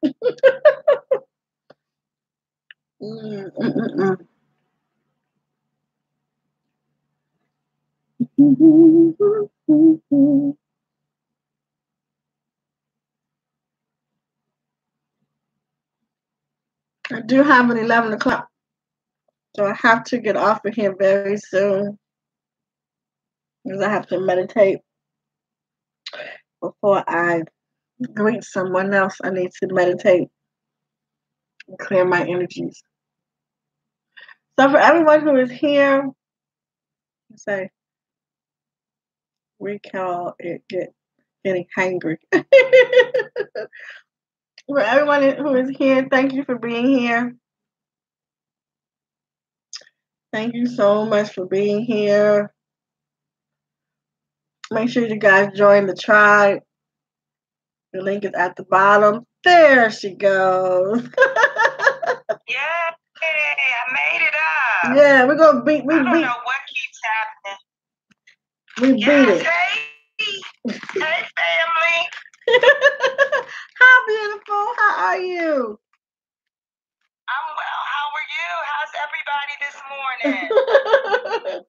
Speaker 1: I do have an 11 o'clock, so I have to get off of here very soon because I have to meditate before I greet someone else, I need to meditate and clear my energies. So for everyone who is here, say we call it getting hangry. For everyone who is here, thank you for being here. Thank you so much for being here. Make sure you guys join the tribe. The link is at the bottom. There she goes.
Speaker 4: Yeah, I made it up.
Speaker 1: Yeah, we're gonna beat.
Speaker 4: I don't know what keeps happening.
Speaker 1: We beat it.
Speaker 4: Hey, family.
Speaker 1: How beautiful. How are you?
Speaker 4: I'm well. How are you? How's everybody this morning?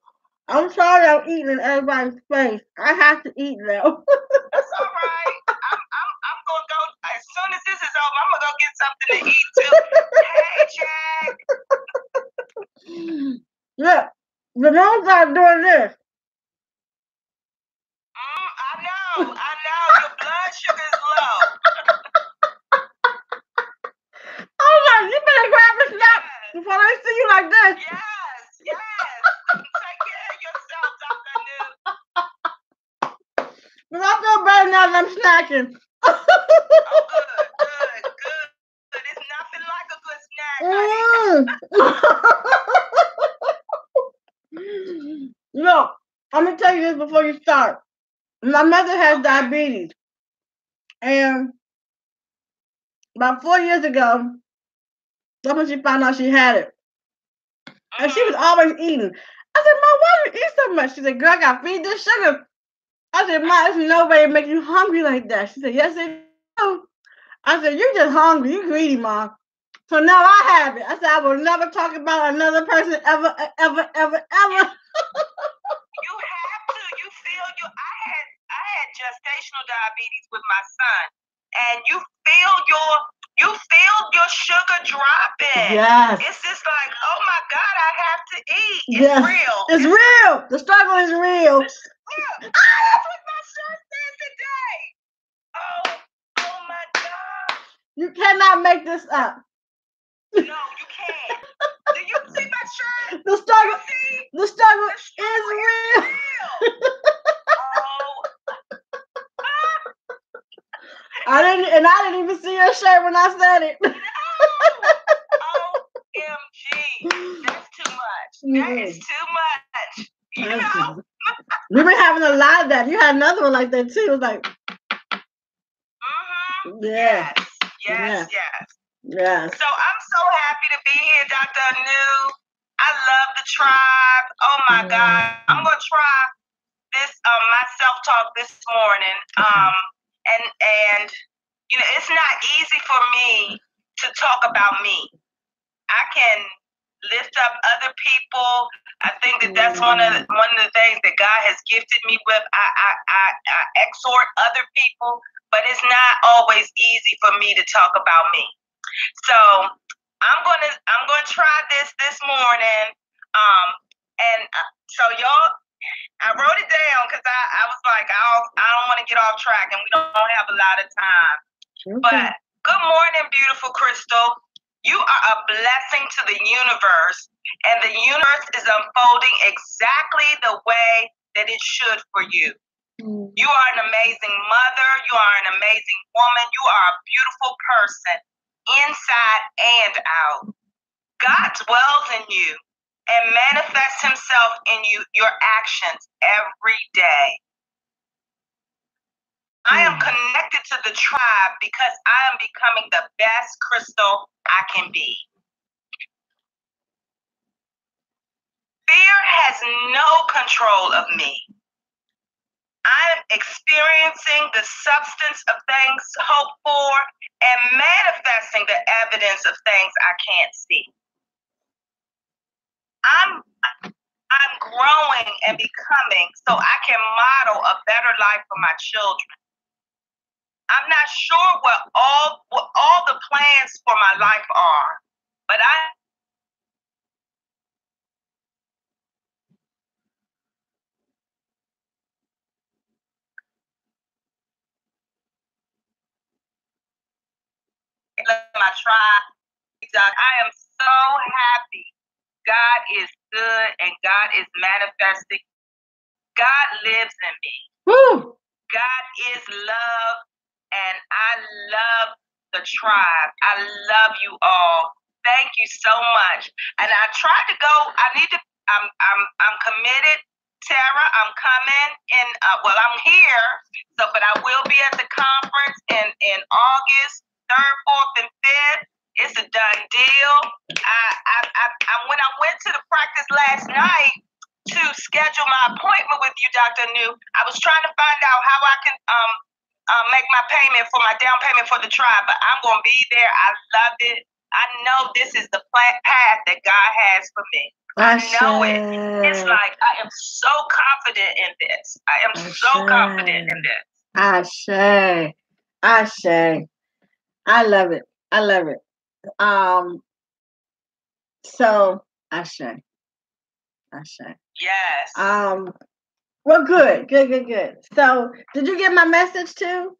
Speaker 1: I'm sorry I'm eating in everybody's face. I have to eat now.
Speaker 4: That's all right. I'm gonna go as soon as this is over. I'm gonna go get something to eat too. Hey, Jack.
Speaker 1: Look, the nose are doing this.
Speaker 4: I know. Your blood sugar is low.
Speaker 1: Oh my, you better grab a snack before I see you like this.
Speaker 4: Yes. Take care of yourself, Dr. New.
Speaker 1: But I feel better now that I'm snacking.
Speaker 4: Oh, good. It's nothing like a good snack, honey.
Speaker 1: Look, I'm gonna tell you this before you start. My mother has diabetes, and about 4 years ago, that's when she found out she had it. And she was always eating. I said, Mom, why do you eat so much? She said, girl, I got to feed this sugar. I said, Mom, there's no way to make you hungry like that. She said, yes, it do. I said, you're just hungry. You're greedy, Mom. So now I have it. I said, I will never talk about another person ever.
Speaker 4: You have to. You feel you. I had gestational diabetes with my son, and you feel your sugar dropping.
Speaker 1: Yes.
Speaker 4: It's just like, oh my God, I have to eat. It's
Speaker 1: yes.
Speaker 4: real.
Speaker 1: It's real. The struggle is real.
Speaker 4: That's what my son said today. Oh my God.
Speaker 1: You cannot make this up.
Speaker 4: No, you can't. Do you see my shirt?
Speaker 1: The struggle is real. I didn't even see your shirt when I said it.
Speaker 4: No. OMG. That's too much. That is too much. You know?
Speaker 1: We've been having a lot of that. You had another one like that too. It was like,
Speaker 4: yeah. Yes. So I'm so happy to be here, Dr. Anu. I love the tribe. Oh my God. I'm gonna try this my self-talk this morning. And you know, it's not easy for me to talk about me. I can lift up other people. I think that's one of the things that God has gifted me with. I exhort other people, but it's not always easy for me to talk about me. So I'm gonna try this morning. So y'all, I wrote it down because I was like, I don't want to get off track, and we don't have a lot of time. Okay. But good morning, beautiful Crystal. You are a blessing to the universe, and the universe is unfolding exactly the way that it should for you. You are an amazing mother. You are an amazing woman. You are a beautiful person, inside and out. God dwells in you and manifests himself in your actions every day. I am connected to the tribe because I am becoming the best Crystal I can be. Fear has no control of me. I am experiencing the substance of things hoped for and manifesting the evidence of things I can't see. I'm growing and becoming so I can model a better life for my children. I'm not sure what all the plans for my life are, but
Speaker 2: my tribe. I am so happy. God is good and God is manifesting. God lives in me.
Speaker 1: Woo!
Speaker 2: God is love, and I love the tribe. I love you all. Thank you so much. And I tried to go. I'm committed. Tara, I'm coming in. I'm here. But I will be at the conference in August 3rd, 4th, and 5th. It's a done deal. When I went to the practice last night to schedule my appointment with you, Dr. New, I was trying to find out how I can make my payment for my down payment for the tribe. But I'm going to be there. I love it. I know this is the path that God has for me. I know it. It's like I am so confident in this. I am so confident in this.
Speaker 1: Ashe. I love it. I love it. So Ashe.
Speaker 2: Yes.
Speaker 1: Well, good. So, did you get my message too?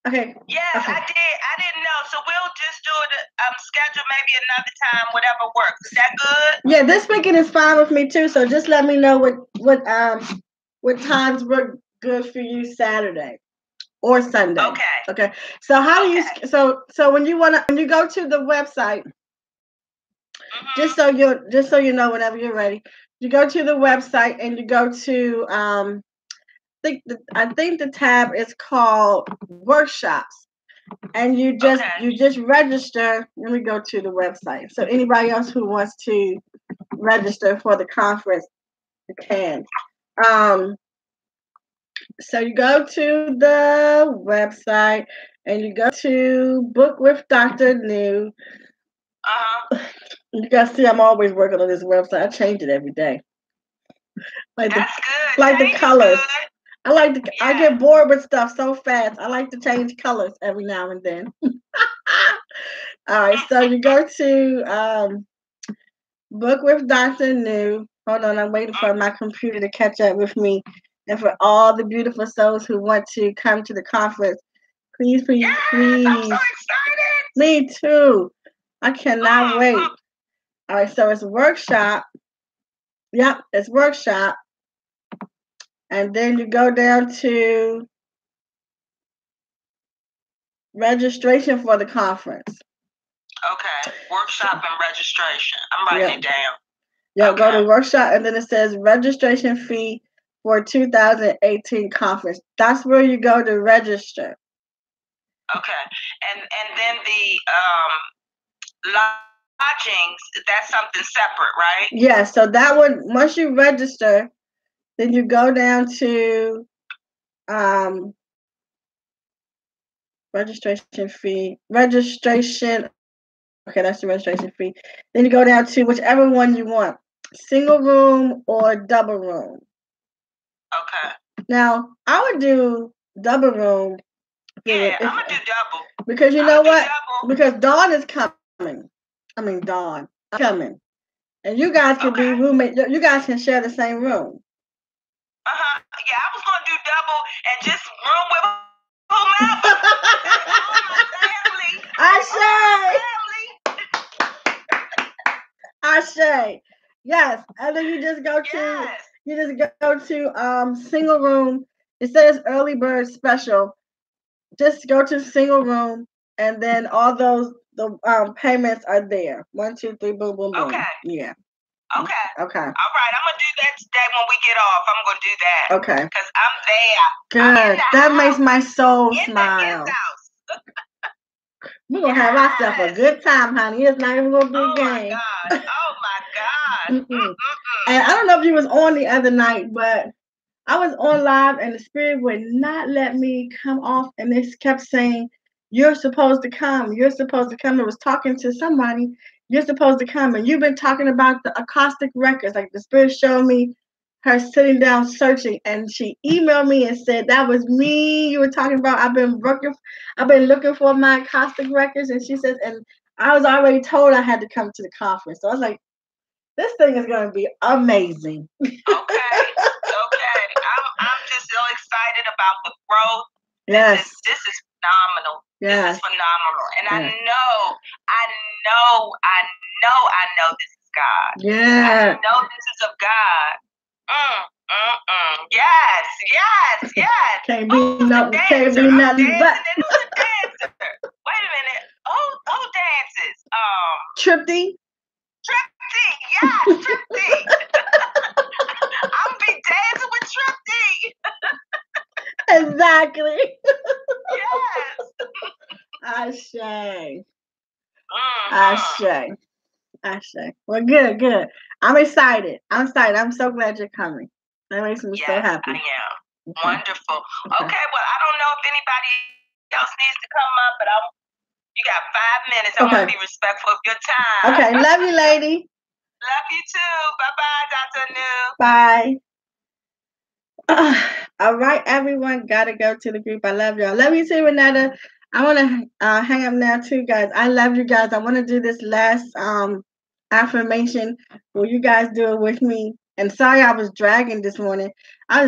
Speaker 1: Okay.
Speaker 2: Yes, okay. I did. I didn't know. So we'll just do it. Schedule maybe another time, whatever works. Is that good?
Speaker 1: Yeah, this weekend is fine with me too. So just let me know what times work good for you Saturday or Sunday. Okay. So how do you? So when you go to the website, just so you know, whenever you're ready, you go to the website and you go to I think the tab is called workshops, and you just register. Let me go to the website. So anybody else who wants to register for the conference, you can. So you go to the website and you go to Book with Dr. New. You guys see, I'm always working on this website. I change it every day.
Speaker 2: That's good.
Speaker 1: Like the colors. I get bored with stuff so fast. I like to change colors every now and then. All right, so you go to Book with Dr. New. Hold on, I'm waiting for my computer to catch up with me. And for all the beautiful souls who want to come to the conference, please.
Speaker 2: I'm so excited.
Speaker 1: Me too. I cannot wait. All right, so it's workshop. Yep, it's workshop. And then you go down to registration for the conference.
Speaker 2: Okay, workshop and registration. I'm writing it down.
Speaker 1: Yeah, okay. Go to workshop, and then it says registration fee for 2018 conference. That's where you go to register.
Speaker 2: Okay, and then the lodgings, that's something separate, right?
Speaker 1: Yeah, so that one, once you register, then you go down to registration fee. Okay, that's the registration fee. Then you go down to whichever one you want, single room or double room.
Speaker 2: Okay.
Speaker 1: Now, I would do double room.
Speaker 2: Yeah, I'm going to do double.
Speaker 1: Because you know what? Because Dawn is coming. Dawn coming. And you guys can be roommates. You guys can share the same room.
Speaker 2: Yeah, I was going to do double and just room with whomever.
Speaker 1: Ashe. Yes. And then you just go to single room. It says early bird special. Just go to single room, and then all the payments are there. 1, 2, 3, boom, boom, boom.
Speaker 2: Okay.
Speaker 1: Yeah.
Speaker 2: Okay.
Speaker 1: All right.
Speaker 2: I'm gonna do that today when we get off. I'm gonna do that.
Speaker 1: Okay.
Speaker 2: Because I'm there.
Speaker 1: Good. That makes my soul smile. We're gonna have ourselves a good time, honey. It's not even gonna be a game.
Speaker 2: Oh my God.
Speaker 1: And I don't know if you was on the other night, but I was on live and the spirit would not let me come off, and it kept saying, "You're supposed to come. You're supposed to come." It was talking to somebody. You're supposed to come, and you've been talking about the acoustic records. Like the spirit showed me her sitting down searching, and she emailed me and said that was me. You were talking about. I've been looking for my acoustic records, and she says, and I was already told I had to come to the conference. So I was like, this thing is going to be amazing.
Speaker 2: Okay. I'm just so excited about the growth.
Speaker 1: Yes.
Speaker 2: This is phenomenal. Yes. This is phenomenal. And I
Speaker 4: know this is God.
Speaker 1: Yeah.
Speaker 4: I know this is of God. Yes.
Speaker 1: Can't be nothing but.
Speaker 4: Who's a dancer? Wait a minute. Oh, dances.
Speaker 1: Tripty.
Speaker 4: Yes, Tripty. I'll be dancing with Tripty.
Speaker 1: Exactly.
Speaker 4: Yes.
Speaker 1: Ashe. Well, good. I'm excited. I'm so glad you're coming. That makes me so happy.
Speaker 4: I am.
Speaker 1: Okay.
Speaker 4: Wonderful. Okay, well, I don't know if anybody else needs to come up, but you got 5 minutes. I want to be respectful of your time.
Speaker 1: Okay, love you, lady.
Speaker 4: Love you too. Bye-bye, Dr. Anu.
Speaker 1: Bye. All right, everyone. Gotta go to the group. I love y'all. Love you too, Renata. I want to hang up now too, guys. I love you guys. I want to do this last affirmation. Will you guys do it with me? And sorry, I was dragging this morning. My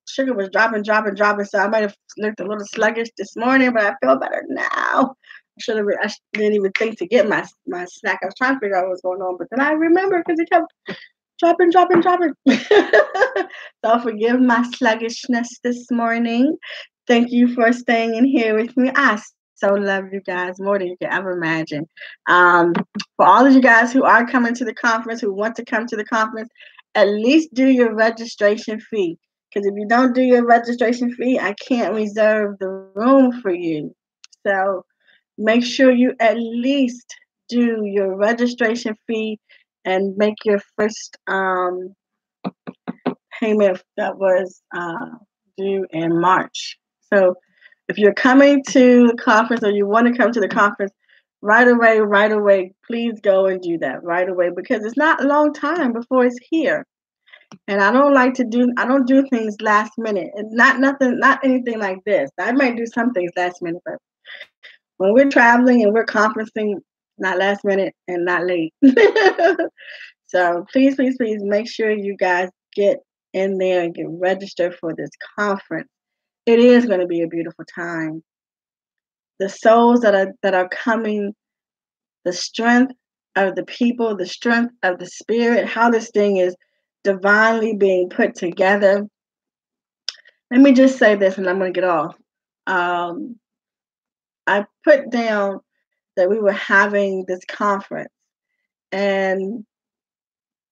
Speaker 1: sugar was dropping. So I might have looked a little sluggish this morning, but I feel better now. I didn't even think to get my snack. I was trying to figure out what was going on, but then I remember because it kept dropping. So forgive my sluggishness this morning. Thank you for staying in here with me. I so love you guys more than you can ever imagine. For all of you guys who are coming to the conference, who want to come to the conference, at least do your registration fee. Because if you don't do your registration fee, I can't reserve the room for you. So make sure you at least do your registration fee and make your first payment that was due in March. So if you're coming to the conference or you want to come to the conference right away, please go and do that right away, because it's not a long time before it's here. And I don't do things last minute. And not anything like this. I might do some things last minute, but when we're traveling and we're conferencing, not last minute and not late. So please make sure you guys get in there and get registered for this conference. It is going to be a beautiful time. The souls that are coming, the strength of the people, the strength of the spirit, how this thing is divinely being put together. Let me just say this and I'm going to get off. I put down that we were having this conference, and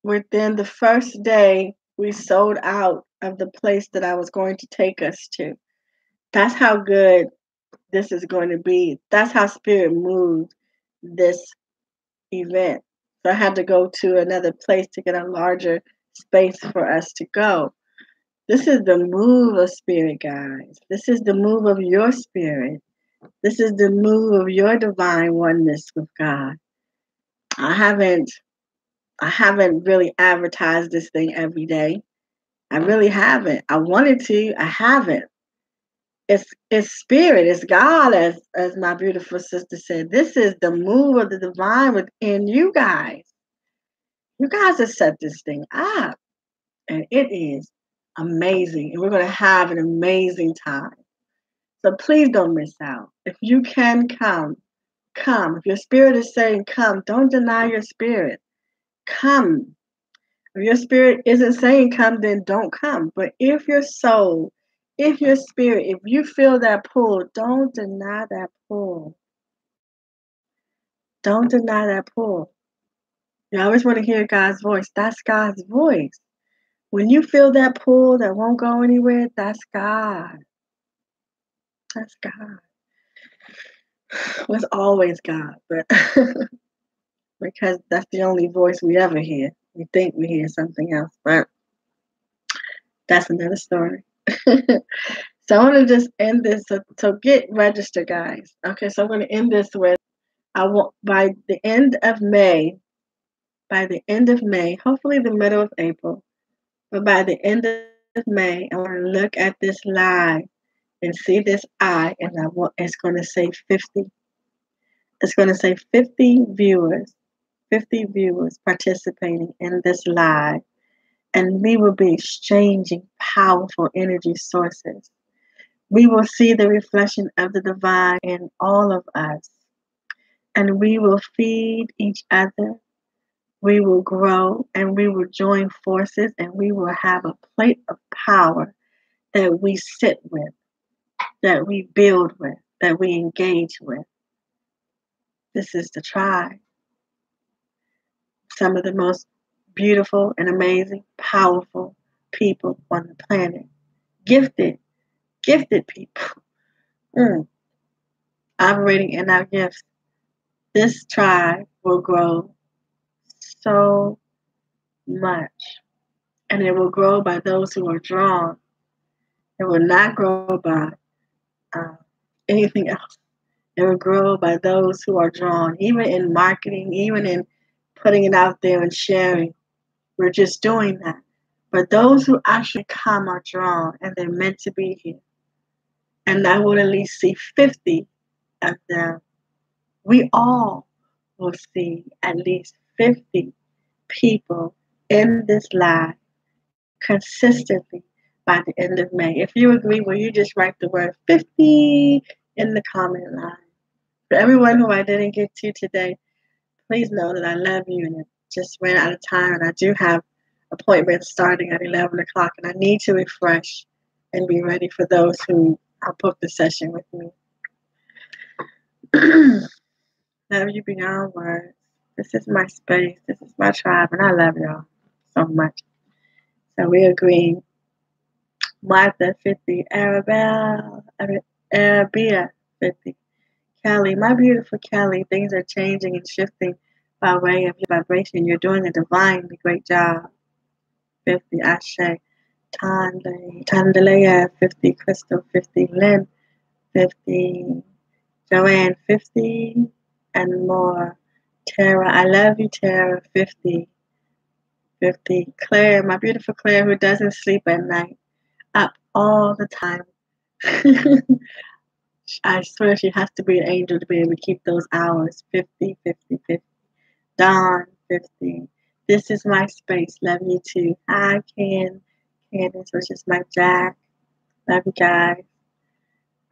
Speaker 1: within the first day, we sold out of the place that I was going to take us to. That's how good this is going to be. That's how Spirit moved this event. So I had to go to another place to get a larger space for us to go. This is the move of Spirit, guys. This is the move of your spirit. This is the move of your divine oneness with God. I haven't really advertised this thing every day. I really haven't. I wanted to. I haven't. It's spirit. It's God, as my beautiful sister said. This is the move of the divine within you guys. You guys have set this thing up, and it is amazing. And we're going to have an amazing time. So please don't miss out. If you can come. If your spirit is saying come, don't deny your spirit. Come. If your spirit isn't saying come, then don't come. But if your soul, if your spirit, if you feel that pull, don't deny that pull. Don't deny that pull. You always want to hear God's voice. That's God's voice. When you feel that pull that won't go anywhere, that's God. That's God. Well, it's always God, but because that's the only voice we ever hear. We think we hear something else, but that's another story. So I want to just end this. So get registered, guys. Okay, so I'm going to end this with by the end of May, hopefully the middle of April, but by the end of May, I want to look at this live and see this eye, and it's going to say 50. It's going to say 50 viewers participating in this live, and we will be exchanging powerful energy sources. We will see the reflection of the divine in all of us. and we will feed each other. We will grow and we will join forces and we will have a plate of power that we sit with, that we build with, that we engage with. This is the tribe. Some of the most beautiful and amazing, powerful people on the planet. Gifted people. Operating in our gifts. This tribe will grow so much. And it will grow by those who are drawn. It will not grow by anything else. It will grow by those who are drawn, even in marketing, even in putting it out there and sharing. We're just doing that. But those who actually come are drawn and they're meant to be here. And I will at least see 50 of them. We all will see at least 50 people in this live consistently by the end of May. If you agree, will you just write the word 50 in the comment line? For everyone who I didn't get to today, please know that I love you and it just ran out of time and I do have appointments starting at 11 o'clock and I need to refresh and be ready for those who are booked the session with me. Love you beyond words. This is my space. This is my tribe and I love y'all so much. So we agree. Martha 50, Arabia 50, Kelly, my beautiful Kelly, things are changing and shifting by way of your vibration. You're doing a divinely great job. 50, Ashe, Tandalea 50, Crystal 50, Lynn 50, Joanne 50, and more. Tara, I love you, Tara 50, 50, Claire, my beautiful Claire who doesn't sleep at night. Up all the time. I swear she has to be an angel to be able to keep those hours. 50, 50, 50. Dawn, 50. This is my space. Love you too. Hi, Candace, which is my Jack. Love you guys.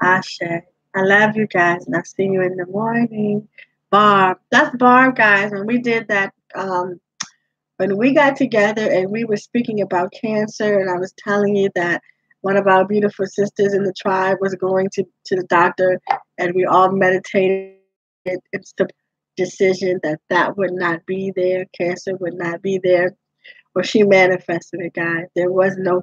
Speaker 1: Ashe. I love you guys, and I'll see you in the morning. Barb. That's Barb, guys. When we did that, when we got together and we were speaking about cancer, and I was telling you that one of our beautiful sisters in the tribe was going to the doctor, and we all meditated. It's the decision that would not be there. Cancer would not be there. Well, she manifested it, guys. There was no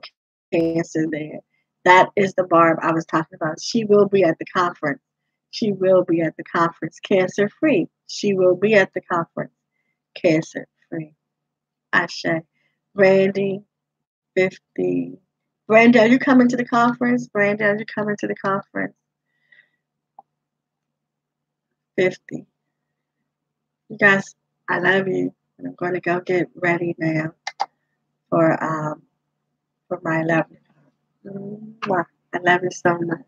Speaker 1: cancer there. That is the Barb I was talking about. She will be at the conference. She will be at the conference. Cancer free. She will be at the conference. Cancer free. Ashe. Brandy, 50. Brandy, are you coming to the conference? Brandy, are you coming to the conference? 50. You guys, I love you. I'm going to go get ready now for my 11. I love you so much.